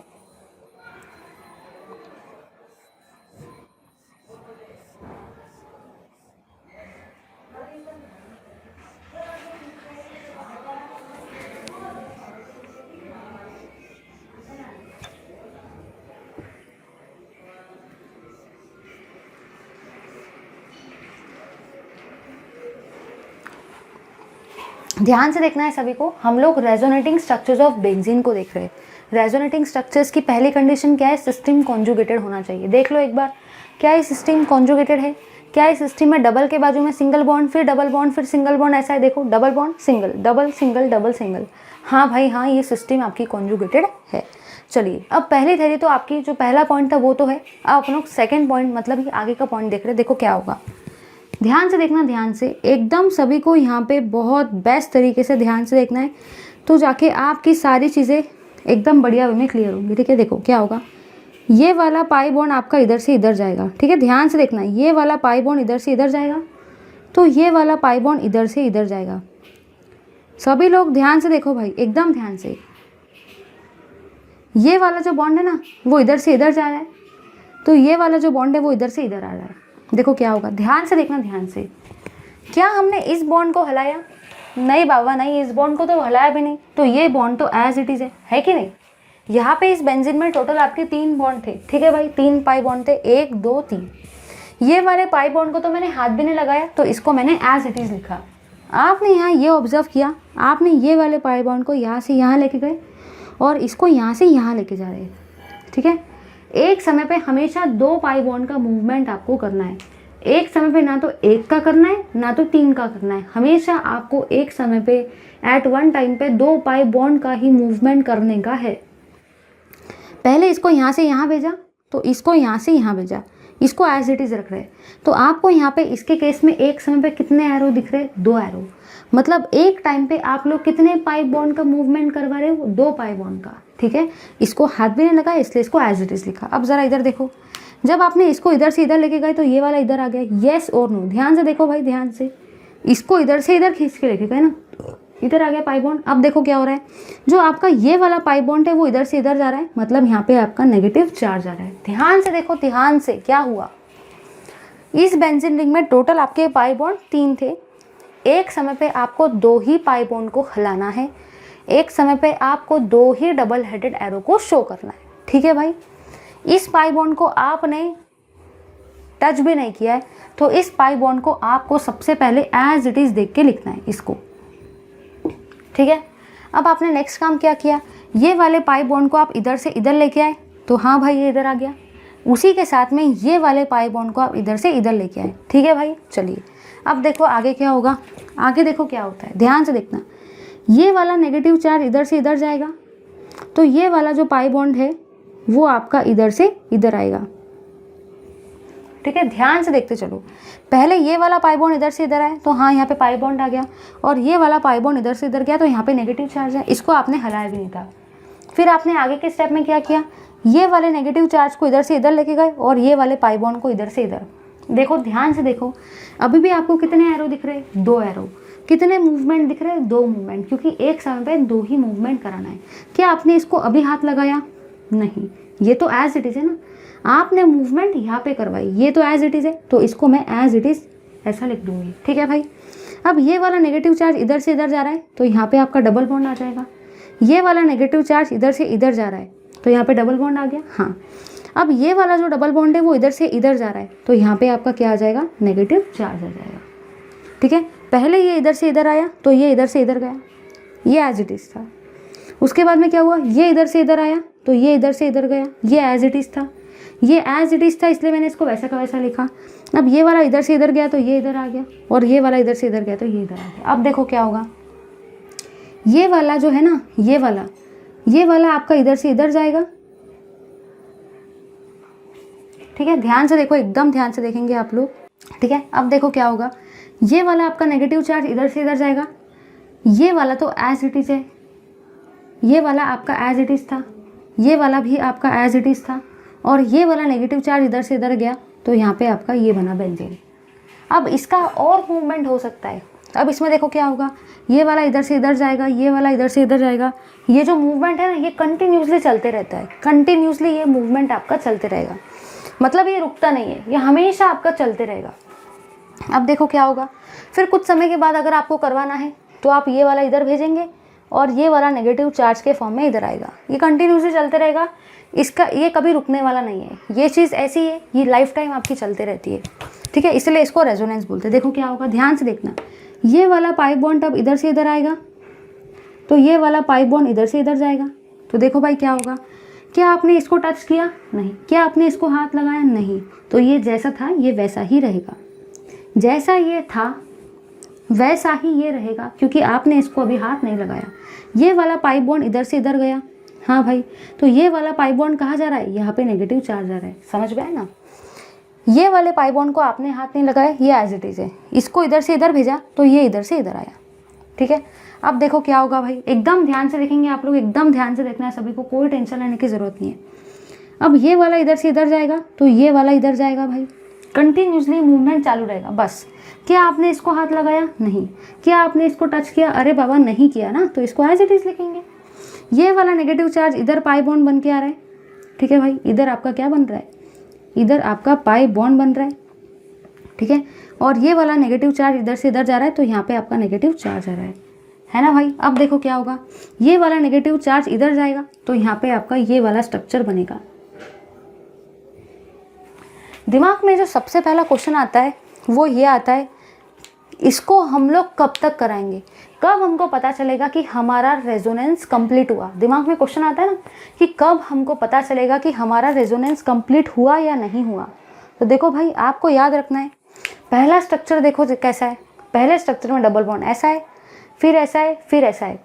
ध्यान से देखना है सभी को। हम लोग रेजोनेटिंग स्ट्रक्चर्स ऑफ बेंजीन को देख रहे हैं। रेजोनेटिंग स्ट्रक्चर्स की पहली कंडीशन क्या है? सिस्टम कॉन्जुगेटेड होना चाहिए। देख लो एक बार, क्या ये सिस्टम कॉन्जुगेटेड है? क्या इस सिस्टम में डबल के बाजू में सिंगल बॉन्ड, फिर डबल बॉन्ड, फिर सिंगल बॉन्ड, ऐसा है? देखो, double bond, single, double, single, double, single. हाँ भाई हाँ, ये सिस्टम आपकी कॉन्जुगेटेड है। चलिए, अब पहली थ्योरी तो आपकी जो पहला पॉइंट था वो तो है। अब अपन लोग सेकेंड पॉइंट मतलब ये आगे का पॉइंट देख रहे हैं। देखो क्या होगा, ध्यान से देखना, ध्यान से एकदम सभी को यहाँ पे बहुत बेस्ट तरीके से ध्यान से देखना है, तो जाके आपकी सारी चीज़ें एकदम बढ़िया वे में क्लियर होंगी, ठीक है। देखो क्या होगा, ये वाला पाई बॉन्ड आपका इधर से इधर जाएगा, ठीक है। ध्यान से देखना, ये वाला पाई बॉन्ड इधर से इधर जाएगा, तो ये वाला पाई बॉन्ड इधर से इधर जाएगा। सभी लोग ध्यान से देखो भाई, एकदम ध्यान से। ये वाला जो बॉन्ड है ना वो इधर से इधर जा रहा है, तो ये वाला जो बॉन्ड है वो इधर से इधर आ रहा है। देखो क्या होगा, ध्यान से देखना, ध्यान से। क्या हमने इस बॉन्ड को हिलाया? नहीं बाबा नहीं, इस बॉन्ड को तो हिलाया भी नहीं, तो ये बॉन्ड तो एज इट इज़ है कि नहीं। यहाँ पे इस बेंजीन में टोटल आपके 3 बॉन्ड थे, ठीक है भाई, 3 पाई बॉन्ड थे, 1 2 3। ये वाले पाई बॉन्ड को तो मैंने हाथ भी नहीं लगाया, तो इसको मैंने एज इट इज़ लिखा। आपने यहाँ ये ऑब्जर्व किया, आपने ये वाले पाई बॉन्ड को यहाँ से यहाँ लेके गए और इसको यहाँ से यहाँ लेके जा रहे हैं, ठीक है। एक समय पे हमेशा 2 पाई बॉन्ड का मूवमेंट आपको करना है। एक समय पे ना तो 1 का करना है ना तो 3 का करना है, हमेशा आपको एक समय पे एट वन टाइम पे 2 पाई बॉन्ड का ही मूवमेंट करने का है। पहले इसको यहाँ से यहाँ भेजा, तो इसको यहाँ से यहाँ भेजा, इसको एज इट इज़ रख रहे हैं। तो आपको यहाँ पे इसके केस में एक समय पे कितने एरो दिख रहे हैं? 2 एरो। मतलब एक टाइम पे आप लोग कितने पाई बॉन्ड का मूवमेंट करवा रहे हो? 2 पाई बॉन्ड का, ठीक है। इसको हाथ भी नहीं लगा इसलिए इसको एज इट इज़ लिखा। अब ज़रा इधर देखो, जब आपने इसको इधर से इधर लेके गए तो ये वाला इधर आ गया, येस और नो। ध्यान से देखो भाई, ध्यान से। इसको इधर से इधर खींच के लेके गए ना, इधर आ गया पाई बॉन्ड। अब देखो क्या हो रहा है, जो आपका ये वाला पाई बॉन्ड है वो इधर से इधर जा रहा है, मतलब यहाँ पे आपका नेगेटिव चार्ज आ रहा है। ध्यान से देखो, ध्यान से। क्या हुआ, इस बेंजीन रिंग में टोटल आपके पाई बॉन्ड 3 थे। एक समय पे आपको 2 ही पाई बॉन्ड को हिलाना है, एक समय पे आपको 2 ही डबल हेडेड एरो को शो करना है, ठीक है भाई। इस पाई बॉन्ड को आपने टच भी नहीं किया है, तो इस पाई बॉन्ड को आपको सबसे पहले एज इट इज़ देख के लिखना है इसको, ठीक है। अब आपने नेक्स्ट काम क्या किया, ये वाले पाई बॉन्ड को आप इधर से इधर लेके आए, तो हाँ भाई ये इधर आ गया। उसी के साथ में ये वाले पाई बॉन्ड को आप इधर से इधर लेके आए, ठीक है भाई। चलिए अब देखो आगे क्या होगा, आगे देखो क्या होता है, ध्यान से देखना। ये वाला नेगेटिव चार्ज इधर से इधर जाएगा, तो ये वाला जो पाई बॉन्ड है वो आपका इधर से इधर आएगा, ठीक है। ध्यान से देखते चलो, पहले ये वाला पाई बॉन्ड इधर से इधर आए, तो हाँ यहाँ पे पाई बॉन्ड आ गया, और ये वाला पाई बॉन्ड इधर से इधर गया, तो यहाँ पे नेगेटिव चार्ज है, इसको आपने हिलाया भी नहीं था। फिर आपने आगे के स्टेप में क्या किया, ये वाले नेगेटिव चार्ज को इधर से इधर लेके गए और ये वाले पाई बॉन्ड को इधर से इधर। देखो ध्यान से देखो, अभी भी आपको कितने एरो दिख रहे हैं? 2 एरो। कितने मूवमेंट दिख रहे हैं? 2 मूवमेंट, क्योंकि एक समय पे 2 ही मूवमेंट कराना है। क्या आपने इसको अभी हाथ लगाया? नहीं, ये तो एज इट इज़ है ना। आपने मूवमेंट यहाँ पे करवाई, ये तो एज इट इज़ है, तो इसको मैं एज इट इज़ ऐसा लिख दूंगी, ठीक है भाई। अब ये वाला नेगेटिव चार्ज इधर से इधर जा रहा है, तो यहाँ पे आपका डबल बॉन्ड आ जाएगा। ये वाला नेगेटिव चार्ज इधर से इधर जा रहा है, तो यहाँ पे डबल बॉन्ड आ गया। हाँ, अब ये वाला जो डबल बॉन्ड है वो इधर से इधर जा रहा है, तो यहाँ पे आपका क्या आ जाएगा? नेगेटिव चार्ज आ जाएगा, ठीक है, पहले ये इधर से इधर आया तो ये इधर से इधर गया, ये एज इट इज़ था। उसके बाद में क्या हुआ, ये इधर से इधर आया तो ये इधर से इधर गया, ये एज इट इज़ था, ये एज इट इज़ था, इसलिए मैंने इसको वैसा का वैसा लिखा। अब ये वाला इधर से इधर गया तो ये इधर आ गया, और ये वाला इधर से इधर गया तो ये इधर आ गया। अब देखो क्या होगा, ये वाला जो है ना, ये वाला आपका इधर से इधर जाएगा। ठीक है, ध्यान से देखो, एकदम ध्यान से देखेंगे आप लोग। ठीक है, अब देखो क्या होगा, ये वाला आपका नेगेटिव चार्ज इधर से इधर जाएगा, ये वाला तो एज इट इज़ है, ये वाला आपका एज इट इज़ था, ये वाला भी आपका एज इट इज़ था, और ये वाला नेगेटिव चार्ज इधर से इधर गया तो यहाँ पे आपका ये बना बेंजीन। अब इसका और मूवमेंट हो सकता है। अब इसमें देखो क्या होगा, ये वाला इधर से इधर जाएगा, ये वाला इधर से इधर जाएगा। ये जो मूवमेंट है ना, ये कंटिन्यूसली चलते रहता है, कंटिन्यूसली ये मूवमेंट आपका चलते रहेगा, मतलब ये रुकता नहीं है, ये हमेशा आपका चलते रहेगा। अब देखो क्या होगा, फिर कुछ समय के बाद अगर आपको करवाना है तो आप ये वाला इधर भेजेंगे और ये वाला नेगेटिव चार्ज के फॉर्म में इधर आएगा। ये कंटिन्यूसली चलते रहेगा, इसका ये कभी रुकने वाला नहीं है। ये चीज़ ऐसी है, ये लाइफ टाइम आपकी चलते रहती है। ठीक है, इसलिए इसको रेजोनेंस बोलते हैं। देखो क्या होगा, ध्यान से देखना, ये वाला पाई बॉन्ड अब इधर से इधर आएगा तो ये वाला पाई बॉन्ड इधर से इधर जाएगा। तो देखो भाई क्या होगा, क्या आपने इसको टच किया? नहीं। क्या आपने इसको हाथ लगाया? नहीं। तो ये जैसा था ये वैसा ही रहेगा, जैसा ये था वैसा ही ये रहेगा, क्योंकि आपने इसको अभी हाथ नहीं लगाया। ये वाला पाई बॉन्ड इधर से इधर गया, हाँ भाई, तो ये वाला पाई बॉन्ड कहाँ जा रहा है? यहाँ पे नेगेटिव चार्ज आ रहा है, समझ गए ना। ये वाले पाई बॉन्ड को आपने हाथ नहीं लगाया, ये एज इट इज़ है, इसको इधर से इधर भेजा तो ये इधर से इधर आया। ठीक है, अब देखो क्या होगा भाई, एकदम ध्यान से देखेंगे आप लोग, एकदम ध्यान से देखना है सभी को, कोई टेंशन लेने की ज़रूरत नहीं है। अब ये वाला इधर से इधर जाएगा तो ये वाला इधर जाएगा भाई, कंटिन्यूसली मूवमेंट चालू रहेगा बस। क्या आपने इसको हाथ लगाया? नहीं। क्या आपने इसको टच किया? अरे बाबा नहीं किया ना, तो इसको एज इट इज़ लिखेंगे। ये वाला नेगेटिव चार्ज इधर पाई बॉन्ड बन के आ रहा है। ठीक है भाई, इधर आपका क्या बन रहा है? इधर आपका पाई बॉन्ड बन रहा है। ठीक है, और ये वाला नेगेटिव चार्ज इधर से इधर जा रहा है तो यहाँ पे आपका नेगेटिव चार्ज आ रहा है ना भाई। अब देखो क्या होगा, ये वाला नेगेटिव चार्ज इधर जाएगा तो यहाँ पे आपका ये वाला स्ट्रक्चर बनेगा। दिमाग में जो सबसे पहला क्वेश्चन आता है वो ये आता है, इसको हम लोग कब तक कराएंगे, कब हमको पता चलेगा कि हमारा रेजोनेंस कंप्लीट हुआ। दिमाग में क्वेश्चन आता है ना कि कब हमको पता चलेगा कि हमारा रेजोनेंस कंप्लीट हुआ या नहीं हुआ। तो देखो भाई, आपको याद रखना है, पहला स्ट्रक्चर देखो कैसा है, पहले स्ट्रक्चर में डबल बॉन्ड ऐसा है, फिर ऐसा है, फिर ऐसा है।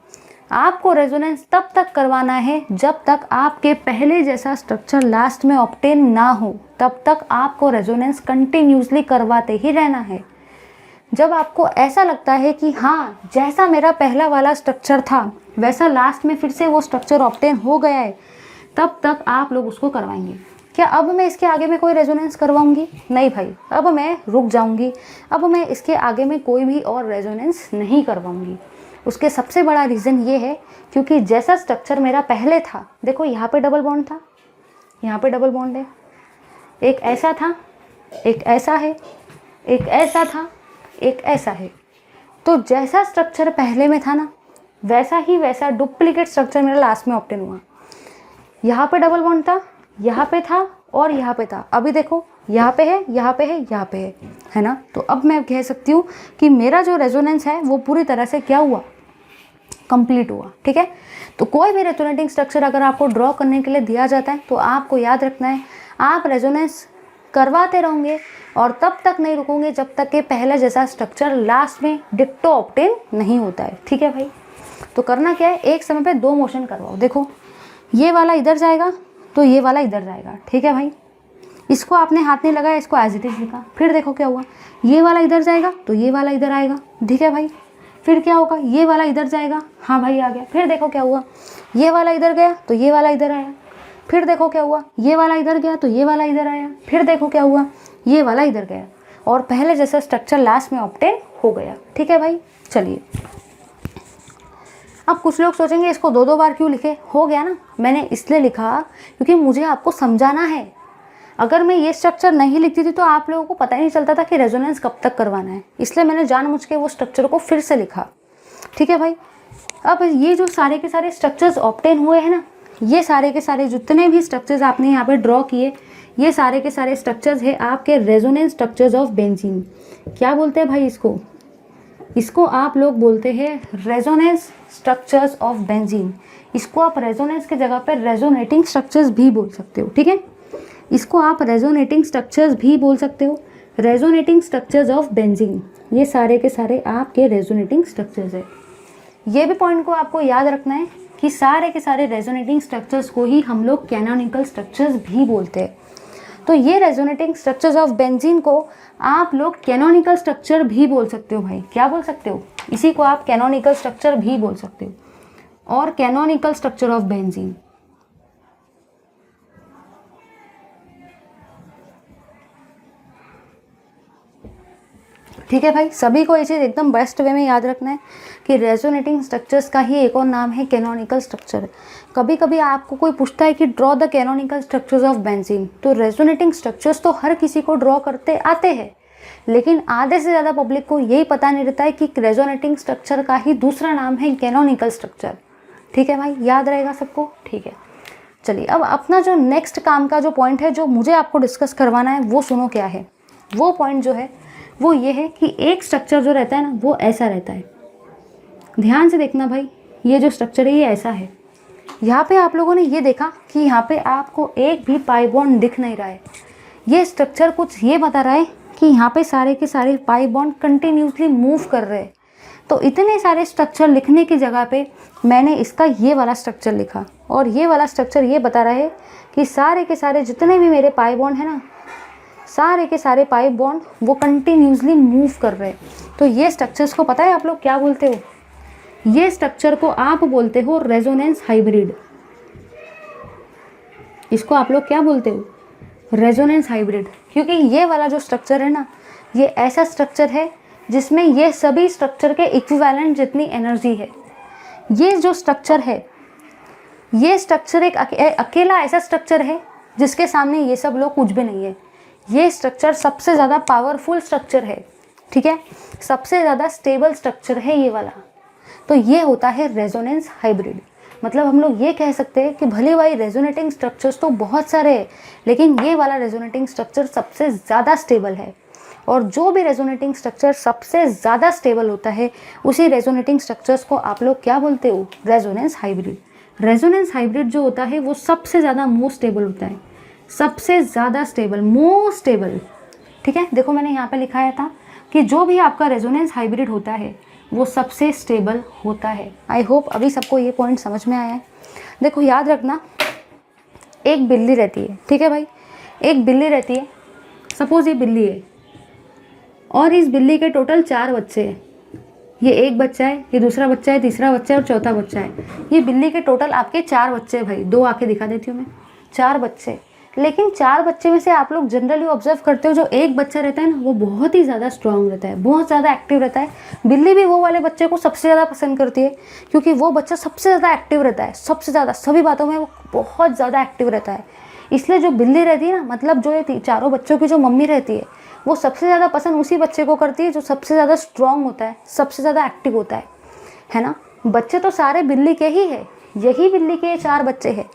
आपको रेजोनेंस तब तक करवाना है जब तक आपके पहले जैसा स्ट्रक्चर लास्ट में ऑब्टेन ना हो, तब तक आपको रेजोनेंस कंटिन्यूसली करवाते ही रहना है। जब आपको ऐसा लगता है कि हाँ, जैसा मेरा पहला वाला स्ट्रक्चर था वैसा लास्ट में फिर से वो स्ट्रक्चर ऑब्टेन हो गया है, तब तक आप लोग उसको करवाएंगे। क्या अब मैं इसके आगे में कोई रेजोनेंस करवाऊंगी? नहीं भाई, अब मैं रुक जाऊंगी, अब मैं इसके आगे में कोई भी और रेजोनेंस नहीं करवाऊंगी। उसके सबसे बड़ा रीज़न ये है क्योंकि जैसा स्ट्रक्चर मेरा पहले था, देखो यहाँ पे डबल बॉन्ड था, यहाँ पे डबल बॉन्ड है, एक ऐसा था, एक ऐसा है, एक ऐसा था, एक ऐसा है। तो जैसा स्ट्रक्चर पहले में था ना, वैसा डुप्लीकेट स्ट्रक्चर मेरा लास्ट में ऑब्टेन हुआ। यहाँ पे डबल बॉन्ड था, यहाँ पे था और यहाँ पे था। अभी देखो यहाँ पे है, यहाँ पे है, यहाँ पे है ना। तो अब मैं कह सकती हूँ कि मेरा जो रेजोनेंस है वो पूरी तरह से क्या हुआ, कंप्लीट हुआ। ठीक है, तो कोई भी रेजोनेटिंग स्ट्रक्चर अगर आपको ड्रॉ करने के लिए दिया जाता है तो आपको याद रखना है, आप रेजोनेंस करवाते रहोगे और तब तक नहीं रुकोगे जब तक कि पहला जैसा स्ट्रक्चर लास्ट में डिक्टो ऑब्टेन नहीं होता है। ठीक है भाई, तो करना क्या है, एक समय पे दो मोशन करवाओ। देखो ये वाला इधर जाएगा तो ये वाला इधर जाएगा। ठीक है भाई, इसको आपने हाथ नहीं लगाया, इसको एज इट इज लिखा। फिर देखो क्या हुआ, ये वाला इधर जाएगा तो ये वाला इधर आएगा। ठीक है भाई, फिर क्या होगा, ये वाला इधर जाएगा, हाँ भाई आ गया। फिर देखो क्या हुआ, ये वाला इधर गया तो ये वाला इधर आया। फिर देखो क्या हुआ, ये वाला इधर गया तो ये वाला इधर आया। फिर देखो क्या हुआ, ये वाला इधर गया और पहले जैसा स्ट्रक्चर लास्ट में ऑब्टेन हो गया। ठीक है भाई, चलिए अब कुछ लोग सोचेंगे इसको दो दो बार क्यों लिखे, हो गया ना। मैंने इसलिए लिखा क्योंकि मुझे आपको समझाना है। अगर मैं ये स्ट्रक्चर नहीं लिखती थी तो आप लोगों को पता ही नहीं चलता था कि रेजोनेंस कब तक करवाना है, इसलिए मैंने जानबूझ के वो स्ट्रक्चर को फिर से लिखा। ठीक है भाई, अब ये जो सारे के सारे स्ट्रक्चर्स ऑब्टेन हुए हैं ना, ये सारे के सारे जितने भी स्ट्रक्चर्स आपने यहाँ पे ड्रॉ किए, ये सारे के सारे स्ट्रक्चर्स है आपके रेजोनेंस स्ट्रक्चर्स ऑफ बेंजीन। क्या बोलते हैं भाई इसको, इसको आप लोग बोलते हैं रेजोनेंस स्ट्रक्चर्स ऑफ बेंजीन। इसको आप रेजोनेंस की जगह पर रेजोनेटिंग स्ट्रक्चर्स भी बोल सकते हो, ठीक है। इसको आप रेजोनेटिंग स्ट्रक्चर्स भी बोल सकते हो, रेजोनेटिंग स्ट्रक्चर्स ऑफ बेंजीन। ये सारे के सारे आपके रेजोनेटिंग स्ट्रक्चर्स है। ये भी पॉइंट को आपको याद रखना है कि सारे के सारे रेजोनेटिंग स्ट्रक्चर्स को ही हम लोग कैनोनिकल स्ट्रक्चर्स भी बोलते हैं। तो ये रेजोनेटिंग स्ट्रक्चर्स ऑफ बेंजीन को आप लोग कैनोनिकल स्ट्रक्चर भी बोल सकते हो भाई। क्या बोल सकते हो? इसी को आप कैनोनिकल स्ट्रक्चर भी बोल सकते हो। और कैनोनिकल स्ट्रक्चर ऑफ बेंजीन, ठीक है भाई। सभी को ये चीज़ एकदम बेस्ट वे में याद रखना है कि रेजोनेटिंग स्ट्रक्चर्स का ही एक और नाम है कैनोनिकल स्ट्रक्चर। कभी कभी आपको कोई पूछता है कि draw the canonical structures of benzene, तो रेजोनेटिंग स्ट्रक्चर्स तो हर किसी को ड्रॉ करते आते हैं, लेकिन आधे से ज़्यादा पब्लिक को यही पता नहीं रहता है कि रेजोनेटिंग स्ट्रक्चर का ही दूसरा नाम है कैनोनिकल स्ट्रक्चर। ठीक है भाई, याद रहेगा सबको? ठीक है, चलिए अब अपना जो नेक्स्ट काम का जो पॉइंट है जो मुझे आपको डिस्कस करवाना है वो सुनो क्या है। वो पॉइंट जो है वो ये है कि एक स्ट्रक्चर जो रहता है ना वो ऐसा रहता है। ध्यान से देखना भाई, ये जो स्ट्रक्चर है ये ऐसा है। यहाँ पे आप लोगों ने ये देखा कि यहाँ पे आपको एक भी पाई बॉन्ड दिख नहीं रहा है। ये स्ट्रक्चर कुछ ये बता रहा है कि यहाँ पे सारे के सारे पाई बॉन्ड कंटिन्यूसली मूव कर रहे हैं। तो इतने सारे स्ट्रक्चर लिखने की जगह पे मैंने इसका ये वाला स्ट्रक्चर लिखा, और ये वाला स्ट्रक्चर ये बता रहा है कि सारे के सारे जितने भी मेरे पाई बॉन्ड है ना, सारे के सारे पाई बॉन्ड वो कंटिन्यूसली मूव कर रहे हैं। तो ये स्ट्रक्चर्स को पता है आप लोग क्या बोलते हो? ये स्ट्रक्चर को आप बोलते हो रेजोनेंस हाइब्रिड। इसको आप लोग क्या बोलते हो? Resonance hybrid. क्योंकि ये वाला जो स्ट्रक्चर है ना, ये ऐसा स्ट्रक्चर है जिसमें ये सभी स्ट्रक्चर के इक्विवेलेंट जितनी एनर्जी है। ये जो स्ट्रक्चर है, ये स्ट्रक्चर एक अकेला ऐसा स्ट्रक्चर है जिसके सामने ये सब लोग कुछ भी नहीं है। ये स्ट्रक्चर सबसे ज़्यादा पावरफुल स्ट्रक्चर है, ठीक है, सबसे ज़्यादा स्टेबल स्ट्रक्चर है ये वाला। तो ये होता है रेजोनेंस हाइब्रिड। मतलब हम लोग ये कह सकते हैं कि भले भाई रेजोनेटिंग स्ट्रक्चर्स तो बहुत सारे हैं, लेकिन ये वाला रेजोनेटिंग स्ट्रक्चर सबसे ज़्यादा स्टेबल है। और जो भी रेजोनेटिंग स्ट्रक्चर सबसे ज़्यादा स्टेबल होता है, उसी रेजोनेटिंग स्ट्रक्चर्स को आप लोग क्या बोलते हो? Resonance hybrid. रेजोनेंस हाइब्रिड जो होता है वो सबसे ज़्यादा मोस्ट स्टेबल होता है, सबसे ज़्यादा स्टेबल, मोस्ट स्टेबल। ठीक है, देखो मैंने यहाँ पे लिखाया था कि जो भी आपका रेजोनेंस हाइब्रिड होता है वो सबसे स्टेबल होता है। आई होप अभी सबको ये पॉइंट समझ में आया है। देखो याद रखना, एक बिल्ली रहती है, ठीक है भाई, एक बिल्ली रहती है। सपोज ये बिल्ली है और इस बिल्ली के टोटल 4 बच्चे हैं। ये एक बच्चा है, ये दूसरा बच्चा है, तीसरा बच्चा है और चौथा बच्चा है। ये बिल्ली के टोटल आपके 4 बच्चे भाई। 2 आके दिखा देती हूँ मैं, 4 बच्चे। लेकिन 4 बच्चे में से आप लोग जनरली ऑब्जर्व करते हो जो एक बच्चा रहता है ना, वो बहुत ही ज़्यादा स्ट्रांग रहता है, बहुत ज़्यादा एक्टिव रहता है। बिल्ली भी वो वाले बच्चे को सबसे ज़्यादा पसंद करती है क्योंकि वो बच्चा सबसे ज़्यादा एक्टिव रहता है, सबसे ज़्यादा सभी बातों में वो बहुत ज़्यादा एक्टिव रहता है। इसलिए जो बिल्ली रहती है ना, मतलब जो ये 4 बच्चों की जो मम्मी रहती है, वो सबसे ज़्यादा पसंद उसी बच्चे को करती है जो सबसे ज़्यादा स्ट्रांग होता है, सबसे ज़्यादा एक्टिव होता है ना। बच्चे तो सारे बिल्ली के ही है, यही बिल्ली के 4 बच्चे हैं,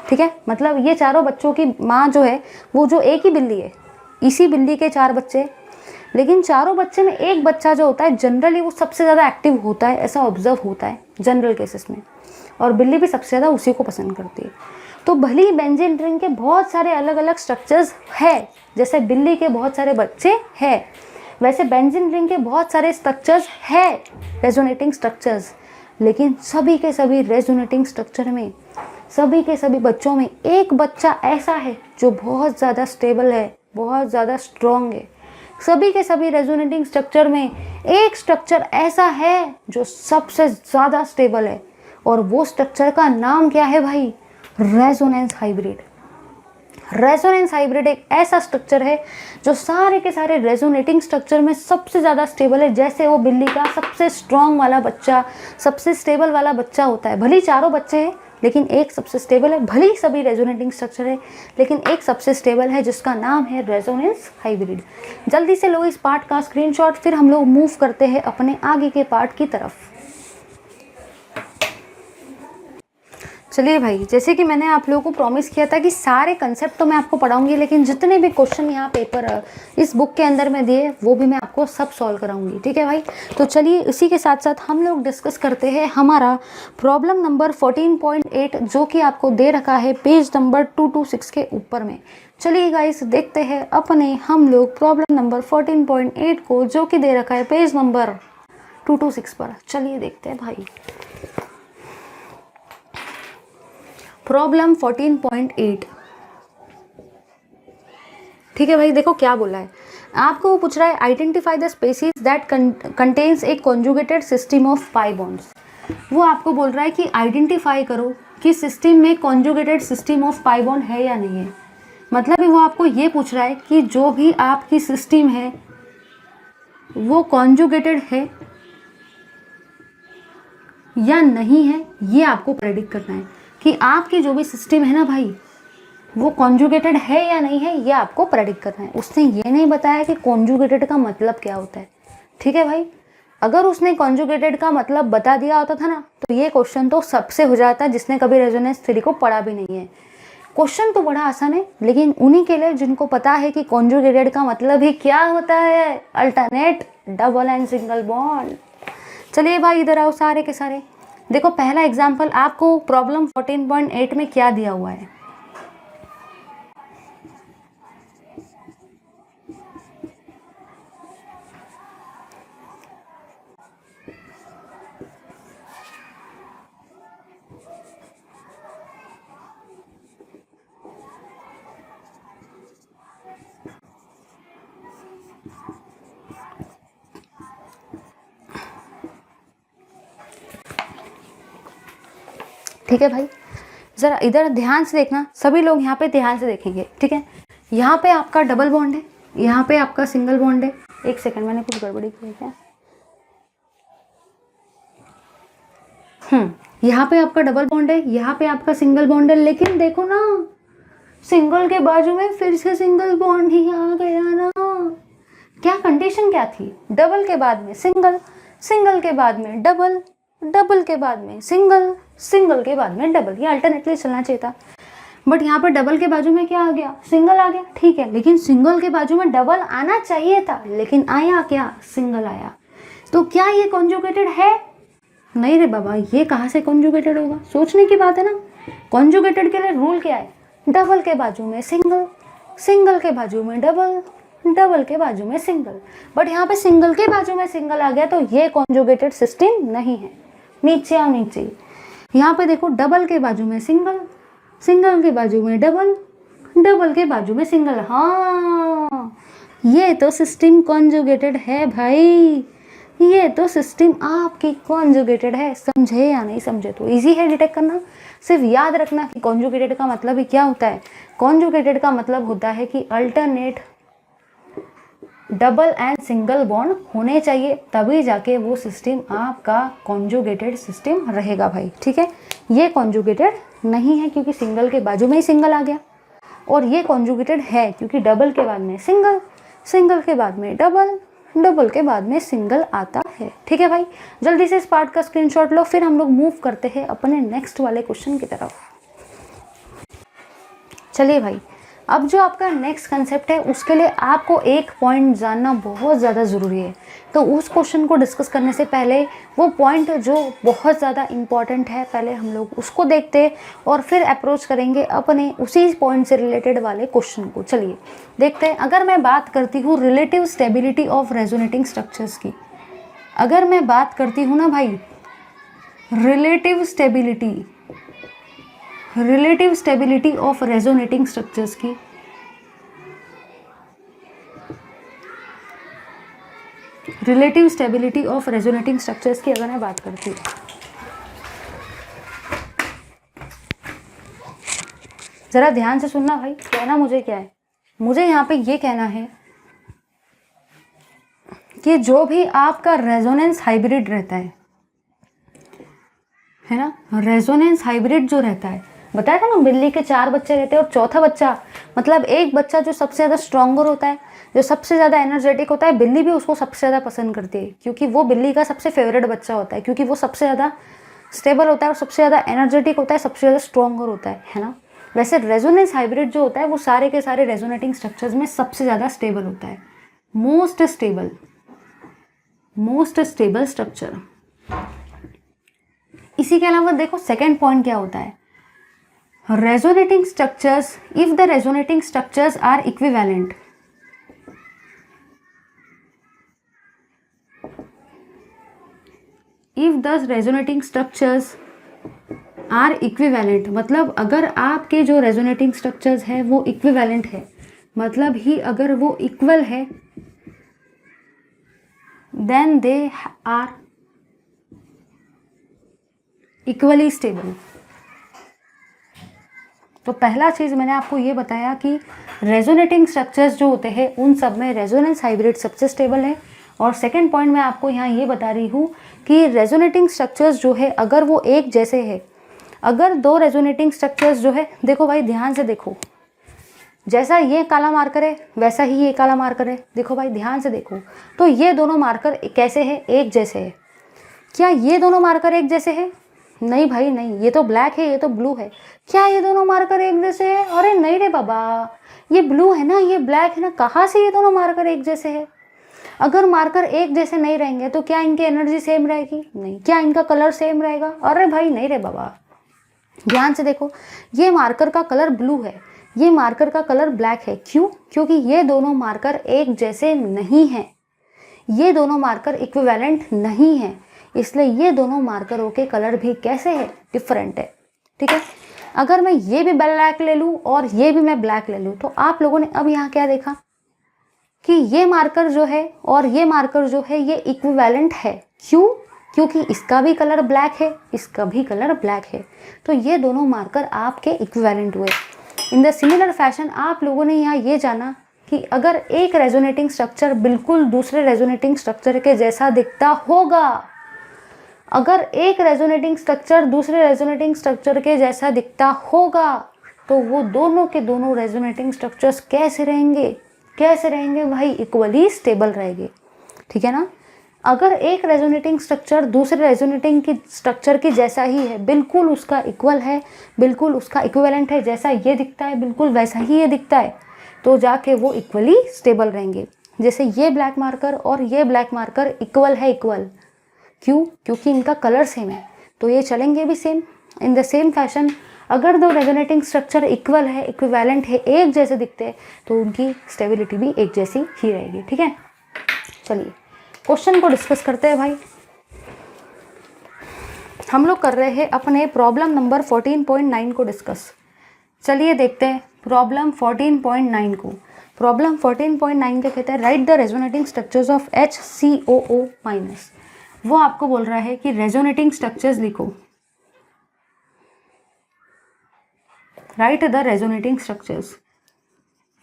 ठीक है। मतलब ये चारों बच्चों की माँ जो है वो जो एक ही बिल्ली है, इसी बिल्ली के 4 बच्चे। लेकिन चारों बच्चे में एक बच्चा जो होता है जनरली वो सबसे ज़्यादा एक्टिव होता है, ऐसा ऑब्जर्व होता है जनरल केसेस में, और बिल्ली भी सबसे ज़्यादा उसी को पसंद करती है। तो भले ही बेंजीन रिंग के बहुत सारे अलग अलग स्ट्रक्चर्स है, जैसे बिल्ली के बहुत सारे बच्चे हैं, वैसे बेंजीन रिंग के बहुत सारे स्ट्रक्चर्स है, रेजोनेटिंग स्ट्रक्चर्स। लेकिन सभी के सभी रेजोनेटिंग स्ट्रक्चर में, सभी के सभी बच्चों में एक बच्चा ऐसा है जो बहुत ज़्यादा स्टेबल है, बहुत ज़्यादा स्ट्रॉन्ग है। सभी के सभी रेजोनेटिंग स्ट्रक्चर में एक स्ट्रक्चर ऐसा है जो सबसे ज़्यादा स्टेबल है, और वो स्ट्रक्चर का नाम क्या है भाई? Resonance hybrid. रेजोनेंस हाइब्रिड एक ऐसा स्ट्रक्चर है जो सारे के सारे रेजोनेटिंग स्ट्रक्चर में सबसे ज़्यादा स्टेबल है। जैसे वो बिल्ली का सबसे स्ट्रॉन्ग वाला बच्चा, सबसे स्टेबल वाला बच्चा होता है। भले ही चारों बच्चे हैं लेकिन एक सबसे स्टेबल है, भले ही सभी रेजोनेटिंग स्ट्रक्चर है लेकिन एक सबसे स्टेबल है जिसका नाम है रेजोनेंस हाइब्रिड। जल्दी से लो इस पार्ट का स्क्रीनशॉट, फिर हम लोग मूव करते हैं अपने आगे के पार्ट की तरफ। चलिए भाई, जैसे कि मैंने आप लोगों को प्रॉमिस किया था कि सारे कंसेप्ट तो मैं आपको पढ़ाऊंगी, लेकिन जितने भी क्वेश्चन यहाँ पेपर इस बुक के अंदर में दिए वो भी मैं आपको सब सॉल्व कराऊंगी, ठीक है भाई। तो चलिए इसी के साथ साथ हम लोग डिस्कस करते हैं हमारा प्रॉब्लम नंबर 14.8 जो कि आपको दे रखा है पेज नंबर 226 के ऊपर में। चलिए गाइस देखते हैं अपने हम लोग प्रॉब्लम नंबर 14.8 को, जो कि दे रखा है पेज नंबर 226 पर। चलिए देखते हैं भाई प्रॉब्लम 14.8। ठीक है भाई, देखो क्या बोला है आपको। वो पूछ रहा है identify the species that contains A conjugated system of pi bonds. वो आपको बोल रहा है कि आइडेंटिफाई करो कि सिस्टम में conjugated system of pi bond है या नहीं है। मतलब वो आपको ये पूछ रहा है कि जो भी आपकी सिस्टम है वो कॉन्जुगेटेड है या नहीं है, ये आपको प्रेडिक्ट करना है कि आपकी जो भी सिस्टम है ना भाई वो कॉन्जुगेटेड है या नहीं है, ये आपको प्रेडिक्ट करना है। उसने ये नहीं बताया कि कॉन्जुगेटेड का मतलब क्या होता है, ठीक है भाई। अगर उसने कॉन्जुगेटेड का मतलब बता दिया होता था ना तो ये क्वेश्चन तो सबसे हो जाता है जिसने कभी रेजोनेंस थ्योरी को पढ़ा भी नहीं है। क्वेश्चन तो बड़ा आसान है, लेकिन उन्हीं के लिए जिनको पता है कि कॉन्जुगेटेड का मतलब ही क्या होता है, alternate, double and single bond. चलिए भाई इधर आओ सारे के सारे। देखो पहला एग्जाम्पल आपको प्रॉब्लम 14.8 में क्या दिया हुआ है। ठीक है भाई, जरा इधर ध्यान से देखना, सभी लोग यहाँ पे ध्यान से देखेंगे, ठीक है। यहाँ पे आपका डबल बॉन्ड है, यहाँ पे आपका सिंगल बॉन्ड है। एक सेकंड, मैंने कुछ गड़बड़ी की है क्या? यहाँ पे आपका डबल बॉन्ड है, यहाँ पे आपका सिंगल बॉन्ड है, लेकिन देखो ना सिंगल के बाजू में फिर से सिंगल बॉन्ड ही आ गया ना। क्या कंडीशन क्या थी? डबल के बाद में सिंगल, सिंगल के बाद में डबल, डबल के बाद में सिंगल, सिंगल के बाद में डबल। ये अल्टरनेटली चलना चाहिए था, बट यहाँ पर डबल के बाजू में क्या आ गया? सिंगल आ गया, ठीक है। लेकिन सिंगल के बाजू में डबल आना चाहिए था, लेकिन आया क्या? सिंगल आया। तो क्या ये कॉन्जुगेटेड है? नहीं रे बाबा, ये कहाँ से कॉन्जुगेटेड होगा? सोचने की बात है ना। कॉन्जुगेटेड के लिए रूल क्या है? डबल के बाजू में सिंगल, सिंगल के बाजू में डबल, डबल के बाजू में सिंगल। बट यहाँ पे सिंगल के बाजू में सिंगल आ गया, तो ये कॉन्जुगेटेड सिस्टम नहीं है। नीचे आओ नीचे, यहाँ पे देखो डबल के बाजू में सिंगल, सिंगल के बाजू में डबल, डबल के बाजू में सिंगल। हाँ, ये तो सिस्टम कॉन्जुगेटेड है भाई, ये तो सिस्टम आपकी कॉन्जुगेटेड है। समझे या नहीं समझे तो इजी है डिटेक्ट करना। सिर्फ याद रखना कि कॉन्जुगेटेड का मतलब ही क्या होता है। कॉन्जुगेटेड का मतलब होता है कि alternate double and single bond होने चाहिए, तभी जाके वो सिस्टम आपका कॉन्जुगेटेड सिस्टम रहेगा भाई, ठीक है। ये कॉन्जुगेटेड नहीं है क्योंकि सिंगल के बाजू में ही सिंगल आ गया, और ये कॉन्जुगेटेड है क्योंकि डबल के बाद में सिंगल, सिंगल के बाद में डबल, डबल के बाद में सिंगल आता है, ठीक है भाई। जल्दी से इस पार्ट का स्क्रीनशॉट लो, फिर हम लोग मूव करते हैं अपने नेक्स्ट वाले क्वेश्चन की तरफ। चलिए भाई, अब जो आपका नेक्स्ट कंसेप्ट है उसके लिए आपको एक पॉइंट जानना बहुत ज़्यादा ज़रूरी है। तो उस क्वेश्चन को डिस्कस करने से पहले वो पॉइंट जो बहुत ज़्यादा इम्पॉर्टेंट है, पहले हम लोग उसको देखते और फिर अप्रोच करेंगे अपने उसी पॉइंट से रिलेटेड वाले क्वेश्चन को। चलिए देखते हैं। अगर मैं बात करती हूँ relative stability of resonating structures की, अगर मैं बात करती हूँ ना भाई relative stability of resonating structures की, relative stability of resonating structures की अगर मैं बात करती हूँ, जरा ध्यान से सुनना भाई। कहना मुझे क्या है, मुझे यहाँ पे ये कहना है कि जो भी आपका रेजोनेंस हाइब्रिड रहता है ना, रेजोनेंस हाइब्रिड जो रहता है, बताया था ना बिल्ली के 4 बच्चे रहते हैं और चौथा बच्चा, मतलब एक बच्चा जो सबसे ज़्यादा स्ट्रॉन्गर होता है, जो सबसे ज़्यादा एनर्जेटिक होता है, बिल्ली भी उसको सबसे ज़्यादा पसंद करती है क्योंकि वो बिल्ली का सबसे फेवरेट बच्चा होता है, क्योंकि वो सबसे ज़्यादा स्टेबल होता है और सबसे ज़्यादा एनर्जेटिक होता है, सबसे ज़्यादा स्ट्रॉन्गर होता है ना। वैसे रेजोनेंस हाइब्रिड जो होता है वो सारे के सारे रेजोनेटिंग स्ट्रक्चर्स में सबसे ज़्यादा स्टेबल होता है, मोस्ट स्टेबल स्ट्रक्चर। इसी के अलावा देखो सेकेंड पॉइंट क्या होता है, resonating structures, if the resonating structures are equivalent, if the resonating structures are equivalent, मतलब अगर आपके जो रेजोनेटिंग स्ट्रक्चर्स है वो इक्विवेलेंट है, मतलब ही अगर वो इक्वल है, then they are equally stable. तो पहला चीज मैंने आपको ये बताया कि रेजोनेटिंग स्ट्रक्चर्स जो होते हैं उन सब में रेजोनेंस हाइब्रिड सबसे स्टेबल है। और सेकेंड पॉइंट मैं आपको यहाँ ये बता रही हूँ कि रेजोनेटिंग स्ट्रक्चर्स जो है अगर वो एक जैसे है, अगर दो रेजोनेटिंग स्ट्रक्चर्स जो है, देखो भाई ध्यान से देखो, जैसा ये काला मार्कर है वैसा ही ये काला मार्कर है, देखो भाई ध्यान से देखो, तो ये दोनों मार्कर कैसे है, एक जैसे है। क्या ये दोनों मार्कर एक जैसे है? नहीं भाई नहीं, ये तो ब्लैक है ये तो ब्लू है। क्या ये दोनों मार्कर एक जैसे है? अरे नहीं रे बाबा, ये ब्लू है ना ये ब्लैक है ना, कहाँ से ये दोनों मार्कर एक जैसे है? अगर मार्कर एक जैसे नहीं रहेंगे तो क्या इनकी एनर्जी सेम रहेगी? नहीं। क्या इनका कलर सेम रहेगा? अरे भाई नहीं रे बाबा, ध्यान से देखो, ये मार्कर का कलर ब्लू है, ये मार्कर का कलर ब्लैक है। क्यों? क्योंकि ये दोनों मार्कर एक जैसे नहीं हैं, ये दोनों मार्कर इक्विवेलेंट नहीं है, इसलिए ये दोनों मार्करों के कलर भी कैसे है, डिफरेंट है। ठीक है, अगर मैं ये भी ब्लैक ले लूँ और ये भी मैं ब्लैक ले लूँ तो आप लोगों ने अब यहाँ क्या देखा कि ये मार्कर जो है और ये मार्कर जो है ये इक्विवेलेंट है। क्यों? क्योंकि इसका भी कलर ब्लैक है, इसका भी कलर ब्लैक है, तो ये दोनों मार्कर आपके इक्विवेलेंट हुए। इन द सिमिलर फैशन आप लोगों ने यहाँ ये जाना कि अगर एक रेजोनेटिंग स्ट्रक्चर बिल्कुल दूसरे रेजोनेटिंग स्ट्रक्चर के जैसा दिखता होगा, अगर एक रेजोनेटिंग स्ट्रक्चर दूसरे रेजोनेटिंग स्ट्रक्चर के जैसा दिखता होगा तो वो दोनों के दोनों रेजोनेटिंग स्ट्रक्चर्स कैसे रहेंगे? कैसे रहेंगे भाई? इक्वली स्टेबल रहेंगे। ठीक है ना। अगर एक रेजोनेटिंग स्ट्रक्चर दूसरे रेजोनेटिंग की स्ट्रक्चर के जैसा ही है, बिल्कुल उसका इक्वल है, बिल्कुल उसका इक्विवेलेंट है, जैसा ये दिखता है बिल्कुल वैसा ही ये दिखता है, तो जाके वो इक्वली स्टेबल रहेंगे। जैसे ये ब्लैक मार्कर और ये ब्लैक मार्कर इक्वल है, इक्वल क्यों? क्योंकि इनका कलर सेम है, तो ये चलेंगे भी same. In the same fashion अगर दो रेजोनेटिंग स्ट्रक्चर इक्वल है, इक्विवेलेंट है, एक जैसे दिखते हैं, तो उनकी स्टेबिलिटी भी एक जैसी ही रहेगी। ठीक है, चलिए क्वेश्चन को डिस्कस करते हैं भाई। हम लोग कर रहे हैं अपने प्रॉब्लम नंबर 14.9 को डिस्कस। चलिए देखते हैं प्रॉब्लम 14.9 को। प्रॉब्लम 14.9 के कहते हैं right the resonating structures of HCOO minus. वो आपको बोल रहा है कि रेजोनेटिंग स्ट्रक्चर्स लिखो, राइट द रेजोनेटिंग स्ट्रक्चर्स।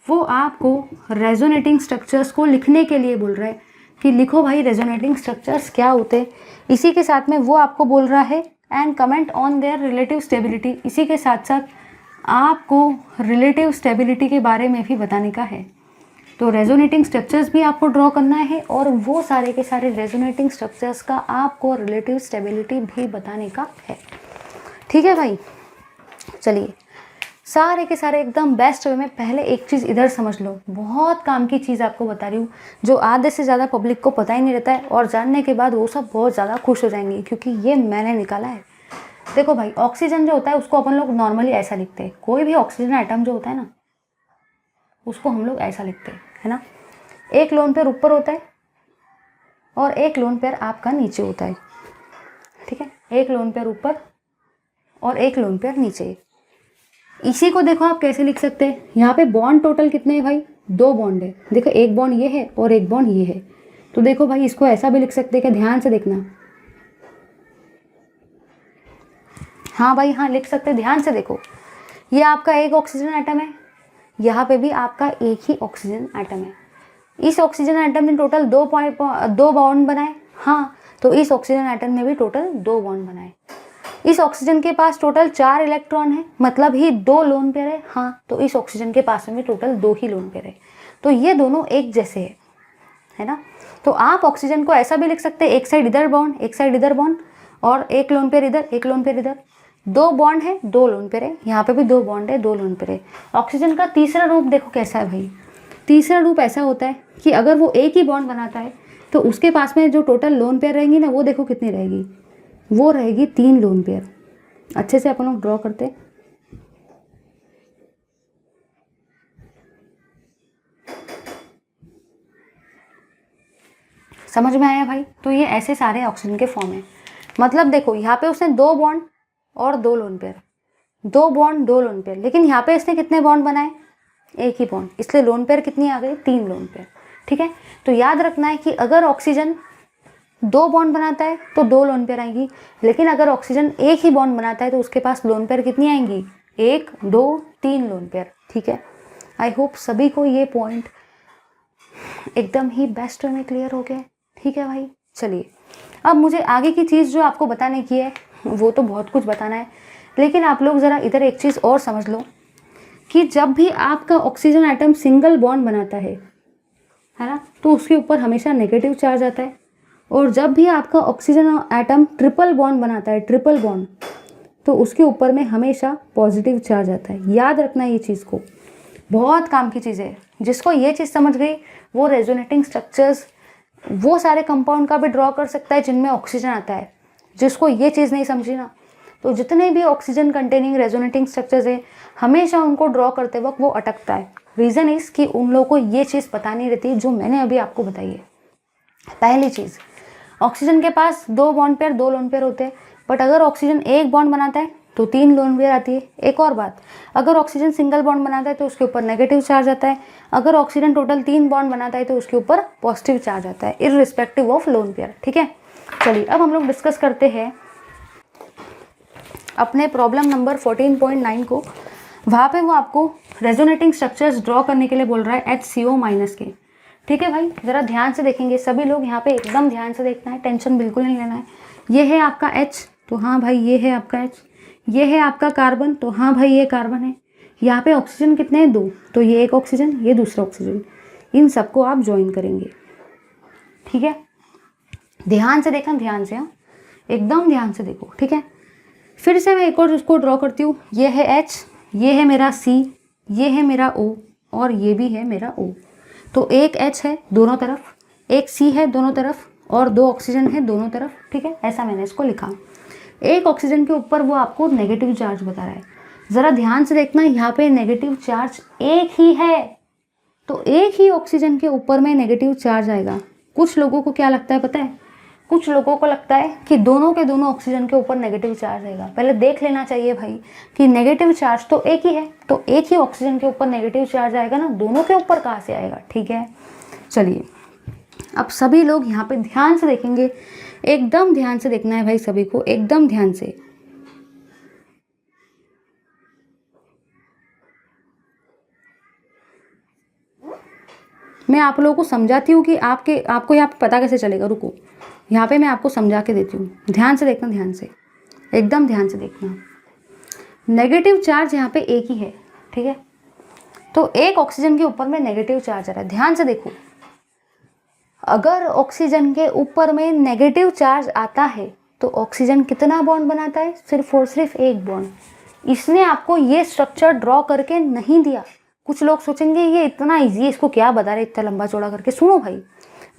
वो आपको रेजोनेटिंग स्ट्रक्चर्स को लिखने के लिए बोल रहा है कि लिखो भाई रेजोनेटिंग स्ट्रक्चर्स क्या होते हैं। इसी के साथ में वो आपको बोल रहा है and comment on their relative stability. इसी के साथ साथ आपको रिलेटिव स्टेबिलिटी के बारे में भी बताने का है। तो रेजोनेटिंग स्ट्रक्चर्स भी आपको ड्रॉ करना है और वो सारे के सारे रेजोनेटिंग स्ट्रक्चर्स का आपको रिलेटिव स्टेबिलिटी भी बताने का है। ठीक है भाई, चलिए सारे के सारे एकदम बेस्ट वे में। पहले एक चीज़ इधर समझ लो, बहुत काम की चीज़ आपको बता रही हूँ जो आधे से ज़्यादा पब्लिक को पता ही नहीं रहता है, और जानने के बाद वो सब बहुत ज़्यादा खुश हो जाएंगे क्योंकि ये मैंने निकाला है। देखो भाई, ऑक्सीजन जो होता है उसको अपन लोग नॉर्मली ऐसा लिखते हैं, कोई भी ऑक्सीजन आइटम जो होता है ना उसको हम लोग ऐसा लिखते हैं, है ना। एक लोन पेयर ऊपर होता है और एक लोन पेयर आपका नीचे होता है। ठीक है, एक लोन पेयर ऊपर और एक लोन पेयर नीचे। इसी को देखो आप कैसे लिख सकते हैं, यहाँ पे बॉन्ड टोटल कितने हैं भाई? 2 बॉन्ड है। देखो एक बॉन्ड ये है और एक बॉन्ड ये है, तो देखो भाई इसको ऐसा भी लिख सकते हैं कि ध्यान से देखना। हाँ भाई हाँ, लिख सकते हैं, ध्यान से देखो। ये आपका एक ऑक्सीजन आइटम है, यहाँ पे भी आपका एक ही ऑक्सीजन आइटम है। इस ऑक्सीजन आइटम ने टोटल 2 बॉन्ड बनाए। हाँ, तो इस ऑक्सीजन आइटम ने भी टोटल 2 बॉन्ड बनाए। इस ऑक्सीजन के पास टोटल 4 इलेक्ट्रॉन है, मतलब ही 2 लोन पेयर है। हाँ, तो इस ऑक्सीजन के पास में टोटल 2 ही लोन पेयर है, तो ये दोनों एक जैसे है ना। तो आप ऑक्सीजन को ऐसा भी लिख सकते हैं, एक साइड इधर बॉन्ड एक साइड इधर बॉन्ड, और एक लोन पेयर इधर, एक लोन पेयर इधर, 2 बॉन्ड है, 2 लोन पेयर है, यहाँ पे भी 2 बॉन्ड है, 2 लोन पेयर है। ऑक्सीजन का तीसरा रूप देखो कैसा है भाई। तीसरा रूप ऐसा होता है कि अगर वो एक ही बॉन्ड बनाता है तो उसके पास में जो टोटल लोन पेयर रहेंगी ना, वो देखो कितनी रहेगी, वो रहेगी 3 लोन पेयर। अच्छे से अपन लोग ड्रॉ करते हैं। समझ में आया भाई? तो ये ऐसे सारे ऑक्सीजन के फॉर्म है। मतलब देखो यहाँ पे उसने 2 बॉन्ड और 2 lone pair, 2 bond 2 lone pair, लेकिन यहाँ पे इसने कितने बॉन्ड बनाए, एक ही बॉन्ड, इसलिए लोन पेयर कितनी आ गई, 3 लोन पेयर। ठीक है, तो याद रखना है कि अगर ऑक्सीजन 2 बॉन्ड बनाता है तो 2 लोन पेयर आएंगी, लेकिन अगर ऑक्सीजन एक ही बॉन्ड बनाता है तो उसके पास लोन पेयर कितनी आएंगी, 1 2 3 लोन पेयर। ठीक है, आई होप सभी को ये पॉइंट एकदम ही बेस्ट वे में क्लियर हो गया। ठीक है भाई, चलिए अब मुझे आगे की चीज़ जो आपको बताने की है, वो तो बहुत कुछ बताना है, लेकिन आप लोग ज़रा इधर एक चीज़ और समझ लो कि जब भी आपका ऑक्सीजन एटम सिंगल बॉन्ड बनाता है ना, तो उसके ऊपर हमेशा नेगेटिव चार्ज आता है, और जब भी आपका ऑक्सीजन एटम ट्रिपल बॉन्ड बनाता है, ट्रिपल बॉन्ड, तो उसके ऊपर में हमेशा पॉजिटिव चार्ज आता है। याद रखना ये चीज़ को, बहुत काम की चीज़ है। जिसको ये चीज़ समझ गई वो रेजोनेटिंग स्ट्रक्चर्स, वो सारे कंपाउंड का भी ड्रॉ कर सकता है जिनमें ऑक्सीजन आता है। जिसको ये चीज़ नहीं समझी ना, तो जितने भी ऑक्सीजन कंटेनिंग रेजोनेटिंग स्ट्रक्चर्स है, हमेशा उनको ड्रॉ करते वक्त वो अटकता है। रीज़न इज़ कि उन लोगों को ये चीज़ पता नहीं रहती जो मैंने अभी आपको बताई है। पहली चीज़, ऑक्सीजन के पास 2 बॉन्ड पेयर 2 लोन पेयर होते हैं, बट अगर ऑक्सीजन एक बॉन्ड बनाता है तो 3 लोन पेयर आती है। एक और बात, अगर ऑक्सीजन सिंगल बॉन्ड बनाता है तो उसके ऊपर नेगेटिव चार्ज आता है, अगर ऑक्सीजन टोटल 3 बॉन्ड बनाता है तो उसके ऊपर पॉजिटिव चार्ज आता है, इररिस्पेक्टिव ऑफ लोन पेयर। ठीक है, चलिए अब हम लोग डिस्कस करते हैं अपने प्रॉब्लम नंबर 14.9 को। वहाँ पे वो आपको रेजोनेटिंग स्ट्रक्चर्स ड्रॉ करने के लिए बोल रहा है HCO- के। ठीक है भाई, ज़रा ध्यान से देखेंगे सभी लोग, यहाँ पे एकदम ध्यान से देखना है, टेंशन बिल्कुल नहीं लेना है। ये है आपका H, तो हाँ भाई ये है आपका H। ये है आपका कार्बन, तो हाँ भाई ये कार्बन है। यहाँ पे ऑक्सीजन कितने हैं, 2, तो ये एक ऑक्सीजन, ये दूसरा ऑक्सीजन, इन सबको आप ज्वाइन करेंगे। ठीक है, ध्यान से देखना, ध्यान से, हाँ एकदम ध्यान से देखो। ठीक है, फिर से मैं एक और उसको ड्रॉ करती हूँ। ये है H, ये है मेरा C, ये है मेरा O, और ये भी है मेरा O। तो एक H है दोनों तरफ, एक C है दोनों तरफ, और 2 ऑक्सीजन है दोनों तरफ। ठीक है, ऐसा मैंने इसको लिखा। एक ऑक्सीजन के ऊपर वो आपको नेगेटिव चार्ज बता रहा है। ज़रा ध्यान से देखना, यहाँ पे नेगेटिव चार्ज एक ही है, तो एक ही ऑक्सीजन के ऊपर में नेगेटिव चार्ज आएगा। कुछ लोगों को क्या लगता है पता है, कुछ लोगों को लगता है कि दोनों के दोनों ऑक्सीजन के ऊपर नेगेटिव चार्ज आएगा। पहले देख लेना चाहिए भाई कि नेगेटिव चार्ज तो एक ही है, तो एक ही ऑक्सीजन के ऊपर नेगेटिव चार्ज आएगा ना, दोनों के ऊपर कहाँ से आएगा। ठीक है, चलिए अब सभी लोग यहाँ पे ध्यान से देखेंगे, एकदम ध्यान से देखना है भाई सभी को, एकदम ध्यान से। मैं आप लोगों को समझाती हूँ कि आपको यहाँ पे पता कैसे चलेगा। रुको, यहाँ पे मैं आपको समझा के देती हूँ, ध्यान से देखना, ध्यान से, एकदम ध्यान से देखना। नेगेटिव चार्ज यहाँ पे एक ही है। ठीक है, तो एक ऑक्सीजन के ऊपर में नेगेटिव चार्ज आ रहा है, ध्यान से देखो। अगर ऑक्सीजन के ऊपर में नेगेटिव चार्ज आता है तो ऑक्सीजन कितना बॉन्ड बनाता है, सिर्फ और सिर्फ एक बॉन्ड। इसने आपको ये स्ट्रक्चर ड्रॉ करके नहीं दिया। कुछ लोग सोचेंगे ये इतना इजी है, इसको क्या बता रहे इतना लंबा चौड़ा करके। सुनो भाई,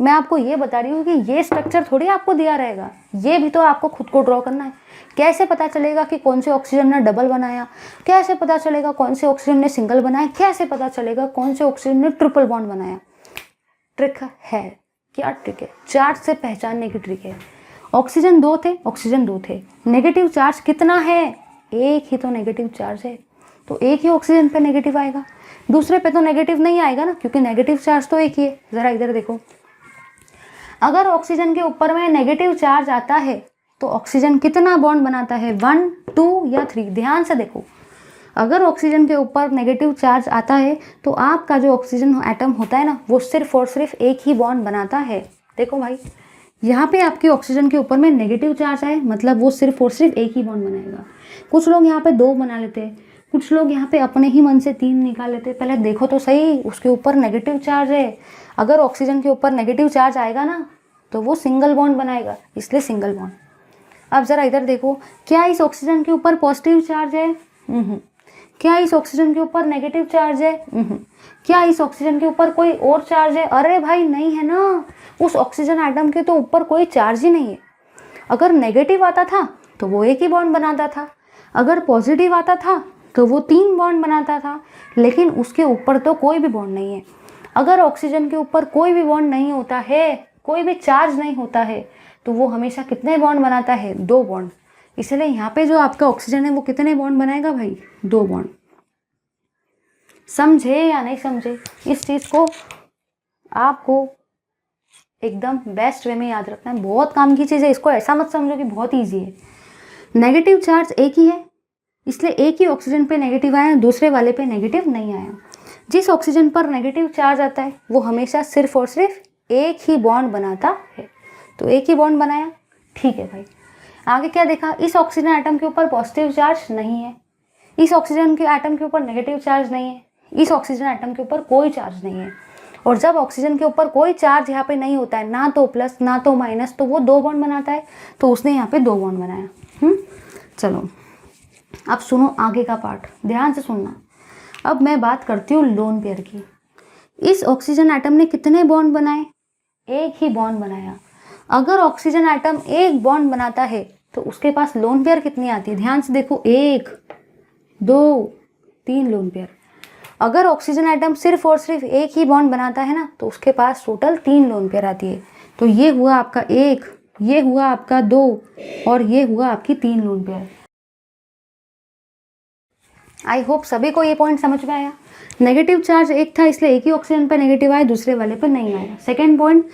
मैं आपको ये बता रही हूँ कि ये स्ट्रक्चर थोड़ी आपको दिया रहेगा, ये भी तो आपको खुद को ड्रॉ करना है। कैसे पता चलेगा कि कौन से ऑक्सीजन ने डबल बनाया, कैसे पता चलेगा कौन से ऑक्सीजन ने सिंगल बनाया, कैसे पता चलेगा कौन से ऑक्सीजन ने ट्रिपल बॉन्ड बनाया। ट्रिक है, क्या ट्रिक है, चार्ज से पहचानने की ट्रिक है। ऑक्सीजन 2 थे, ऑक्सीजन 2 थे, नेगेटिव चार्ज कितना है, एक ही तो नेगेटिव चार्ज है, तो एक ही ऑक्सीजन पे नेगेटिव आएगा, दूसरे पे तो नेगेटिव नहीं आएगा ना, क्योंकि नेगेटिव चार्ज तो एक ही है। ज़रा इधर देखो, अगर ऑक्सीजन के ऊपर में नेगेटिव चार्ज आता है तो ऑक्सीजन कितना बॉन्ड बनाता है, 1 2 या 3। ध्यान से देखो, अगर ऑक्सीजन के ऊपर नेगेटिव चार्ज आता है तो आपका जो ऑक्सीजन एटम होता है ना, वो सिर्फ और सिर्फ एक ही बॉन्ड बनाता है। देखो भाई, यहाँ पे आपके ऑक्सीजन के ऊपर में नेगेटिव चार्ज आए, मतलब वो सिर्फ और सिर्फ एक ही बॉन्ड बनाएगा। कुछ लोग यहाँ पे 2 बना लेते हैं, कुछ लोग यहाँ पे अपने ही मन से 3 निकाल लेते हैं। पहले देखो तो सही, उसके ऊपर नेगेटिव चार्ज है। अगर ऑक्सीजन के ऊपर नेगेटिव चार्ज आएगा ना तो वो सिंगल बॉन्ड बनाएगा, इसलिए सिंगल बॉन्ड। अब ज़रा इधर देखो, क्या इस ऑक्सीजन के ऊपर पॉजिटिव चार्ज है? क्या इस ऑक्सीजन के ऊपर नेगेटिव चार्ज है? क्या इस ऑक्सीजन के ऊपर कोई और चार्ज है? अरे भाई नहीं है ना, उस ऑक्सीजन एटम के तो ऊपर कोई चार्ज ही नहीं है। अगर नेगेटिव आता था तो वो एक ही बॉन्ड बनाता था, अगर पॉजिटिव आता था तो वो 3 बॉन्ड बनाता था, लेकिन उसके ऊपर तो कोई भी बॉन्ड नहीं है। अगर ऑक्सीजन के ऊपर कोई भी बॉन्ड नहीं होता है, कोई भी चार्ज नहीं होता है, तो वो हमेशा कितने बॉन्ड बनाता है? 2 बॉन्ड। इसलिए यहाँ पे जो आपका ऑक्सीजन है वो कितने बॉन्ड बनाएगा भाई? 2 बॉन्ड। समझे या नहीं समझे? इस चीज़ को आपको एकदम बेस्ट वे में याद रखना है, बहुत काम की चीज़ है। इसको ऐसा मत समझो कि बहुत ईजी है। नेगेटिव चार्ज एक ही है, इसलिए एक ही ऑक्सीजन पे नेगेटिव आया, दूसरे वाले पे नेगेटिव नहीं आया। जिस ऑक्सीजन पर नेगेटिव चार्ज आता है वो हमेशा सिर्फ और सिर्फ एक ही बॉन्ड बनाता है, तो एक ही बॉन्ड बनाया, ठीक है भाई। आगे क्या देखा? इस ऑक्सीजन एटम के ऊपर पॉजिटिव चार्ज नहीं है, इस ऑक्सीजन के एटम के ऊपर नेगेटिव चार्ज नहीं है, इस ऑक्सीजन एटम के ऊपर कोई चार्ज नहीं है। और जब ऑक्सीजन के ऊपर कोई चार्ज यहाँ पे नहीं होता है, ना तो प्लस ना तो माइनस, तो वो 2 बॉन्ड बनाता है, तो उसने यहाँ पे 2 बॉन्ड बनाया। चलो अब सुनो आगे का पार्ट, ध्यान से सुनना। अब मैं बात करती हूँ लोन पेयर की। इस ऑक्सीजन एटम ने कितने बॉन्ड बनाए? एक ही बॉन्ड बनाया। अगर ऑक्सीजन एटम एक बॉन्ड बनाता है तो उसके पास लोन पेयर कितनी आती है? ध्यान से देखो, 1 2 3 लोन पेयर। अगर ऑक्सीजन एटम सिर्फ और सिर्फ एक ही बॉन्ड बनाता है ना, तो उसके पास टोटल 3 लोन पेयर आती है। तो ये हुआ आपका 1, ये हुआ आपका 2 और ये हुआ आपकी 3 लोन पेयर। आई होप सभी को ये पॉइंट समझ में आया। नेगेटिव चार्ज एक था, इसलिए एक ही ऑक्सीजन पर नेगेटिव आया, दूसरे वाले पर नहीं आया। सेकेंड पॉइंट,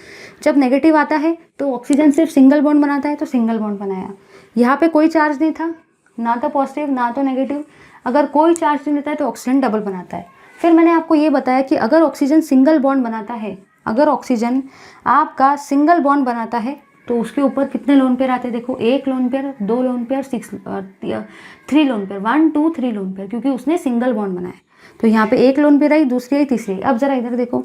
जब नेगेटिव आता है तो ऑक्सीजन सिर्फ सिंगल बॉन्ड बनाता है, तो सिंगल बॉन्ड बनाया। यहाँ पे कोई चार्ज नहीं था, ना तो पॉजिटिव ना तो नेगेटिव। अगर कोई चार्ज नहीं लेता है तो ऑक्सीजन डबल बनाता है। फिर मैंने आपको ये बताया कि अगर ऑक्सीजन सिंगल बॉन्ड बनाता है, अगर ऑक्सीजन आपका सिंगल बॉन्ड बनाता है तो उसके ऊपर कितने लोन पेयर आते हैं? देखो, 1 lone pair, 2 lone pair, 3 lone pair, 1 2 3 lone pair, क्योंकि उसने सिंगल बॉन्ड बनाया। तो यहाँ पे 1 लोन पेयर आई, दूसरी आई, तीसरी आई। अब जरा इधर देखो,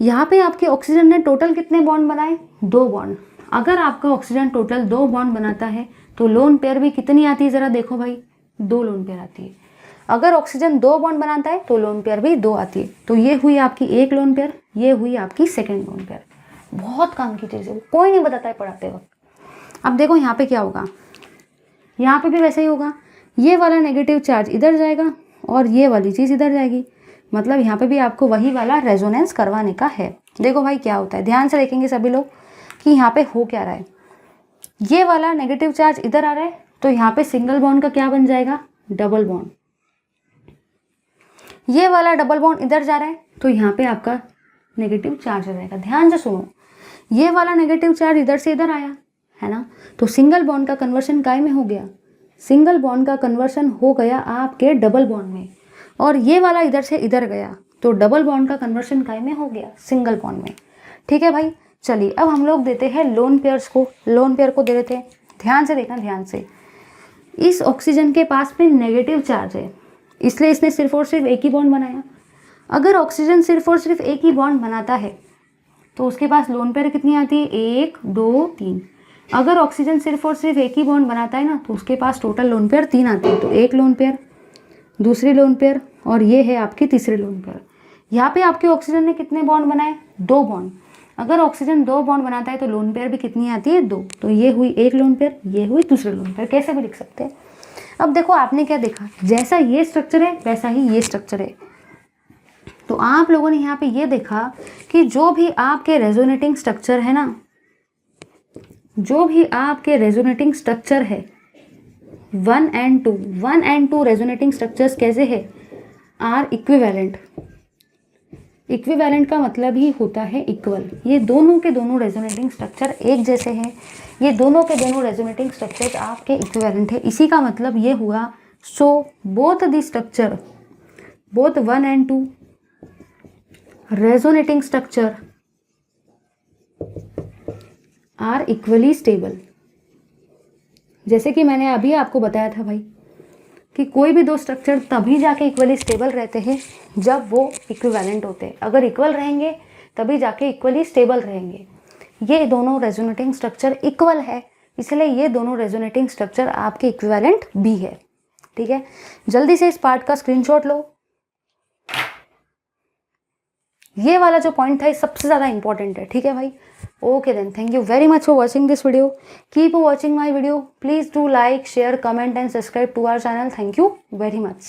यहाँ पे आपके ऑक्सीजन ने टोटल कितने बॉन्ड बनाए? 2 बॉन्ड। अगर आपका ऑक्सीजन टोटल 2 बॉन्ड बनाता है तो लोन पेयर भी कितनी आती है? जरा देखो भाई, 2 लोन पेयर आती है। अगर ऑक्सीजन 2 बॉन्ड बनाता है तो लोन पेयर भी 2 आती है। तो ये हुई आपकी 1 लोन पेयर, ये हुई आपकी सेकेंड लोन पेयर। बहुत काम की चीज़ है, कोई नहीं बताता है पढ़ाते वक्त। अब देखो यहाँ पे क्या होगा, यहाँ पे भी वैसे ही होगा। ये वाला नेगेटिव चार्ज इधर जाएगा और ये वाली चीज़ इधर जाएगी, मतलब यहाँ पे भी आपको वही वाला रेजोनेंस करवाने का है। देखो भाई क्या होता है, ध्यान से देखेंगे सभी लोग कि यहाँ पे हो क्या रहा है। ये वाला नेगेटिव चार्ज इधर आ रहा है, तो यहाँ पे सिंगल बॉन्ड का क्या बन जाएगा? Double bond. ये वाला डबल बॉन्ड इधर जा रहा है, तो यहाँ पे आपका नेगेटिव चार्ज आ जाएगा। ध्यान से सुनो, ये वाला नेगेटिव चार्ज इधर से इधर आया है ना, तो सिंगल बॉन्ड का कन्वर्शन काय में हो गया? सिंगल बॉन्ड का कन्वर्शन हो गया आपके डबल बॉन्ड में। और ये वाला इधर से इधर गया, तो डबल बॉन्ड का कन्वर्शन काय में हो गया? सिंगल बॉन्ड में। ठीक है भाई, चलिए अब हम लोग देते हैं लोन पेयर्स को। लोन पेयर को दे देते हैं, ध्यान से देखना, ध्यान से। इस ऑक्सीजन के पास में नेगेटिव चार्ज है, इसलिए इसने सिर्फ और सिर्फ एक ही बॉन्ड बनाया। अगर ऑक्सीजन सिर्फ और सिर्फ एक ही बॉन्ड बनाता है तो उसके पास लोन पेयर कितनी आती है? 1 2 3। अगर ऑक्सीजन सिर्फ और सिर्फ एक ही बॉन्ड बनाता है ना, तो उसके पास टोटल लोन पेयर 3 आती है। तो 1 लोन पेयर, दूसरी लोन पेयर, और ये है आपकी तीसरी लोन पेयर। यहाँ पे आपके ऑक्सीजन ने कितने बॉन्ड बनाए? 2 बॉन्ड। अगर ऑक्सीजन 2 बॉन्ड बनाता है तो लोन पेयर भी कितनी आती है? 2। तो ये हुई 1 लोन पेयर, ये हुई दूसरी लोन पेयर, कैसे भी लिख सकते हैं। अब देखो आपने क्या देखा, जैसा ये स्ट्रक्चर है वैसा ही ये स्ट्रक्चर है। तो आप लोगों ने यहाँ पे ये देखा कि जो भी आपके रेजोनेटिंग स्ट्रक्चर है ना, जो भी आपके रेजोनेटिंग स्ट्रक्चर है 1 and 2 रेजोनेटिंग स्ट्रक्चर्स कैसे है? Are equivalent. इक्विवेलेंट का मतलब ही होता है इक्वल। ये दोनों के दोनों रेजोनेटिंग स्ट्रक्चर एक जैसे हैं, ये दोनों के दोनों रेजोनेटिंग स्ट्रक्चर्स आपके इक्विवेलेंट है। इसी का मतलब ये हुआ, so both the structure, both 1 and 2 resonating structure are equally stable. जैसे कि मैंने अभी आपको बताया था भाई कि कोई भी 2 स्ट्रक्चर तभी जाके इक्वली स्टेबल रहते हैं जब वो इक्विवेलेंट होते हैं। अगर इक्वल रहेंगे तभी जाके इक्वली स्टेबल रहेंगे। ये दोनों रेजोनेटिंग स्ट्रक्चर इक्वल है, इसलिए ये दोनों रेजोनेटिंग स्ट्रक्चर आपके इक्विवेलेंट भी है। ठीक है, जल्दी से इस पार्ट का स्क्रीनशॉट लो। ये वाला जो पॉइंट था ये सबसे ज़्यादा इंपॉर्टेंट है। ठीक है भाई, okay then, thank you very much for watching this video. Keep watching my video, please do like, share, comment and subscribe to our channel. Thank you very much.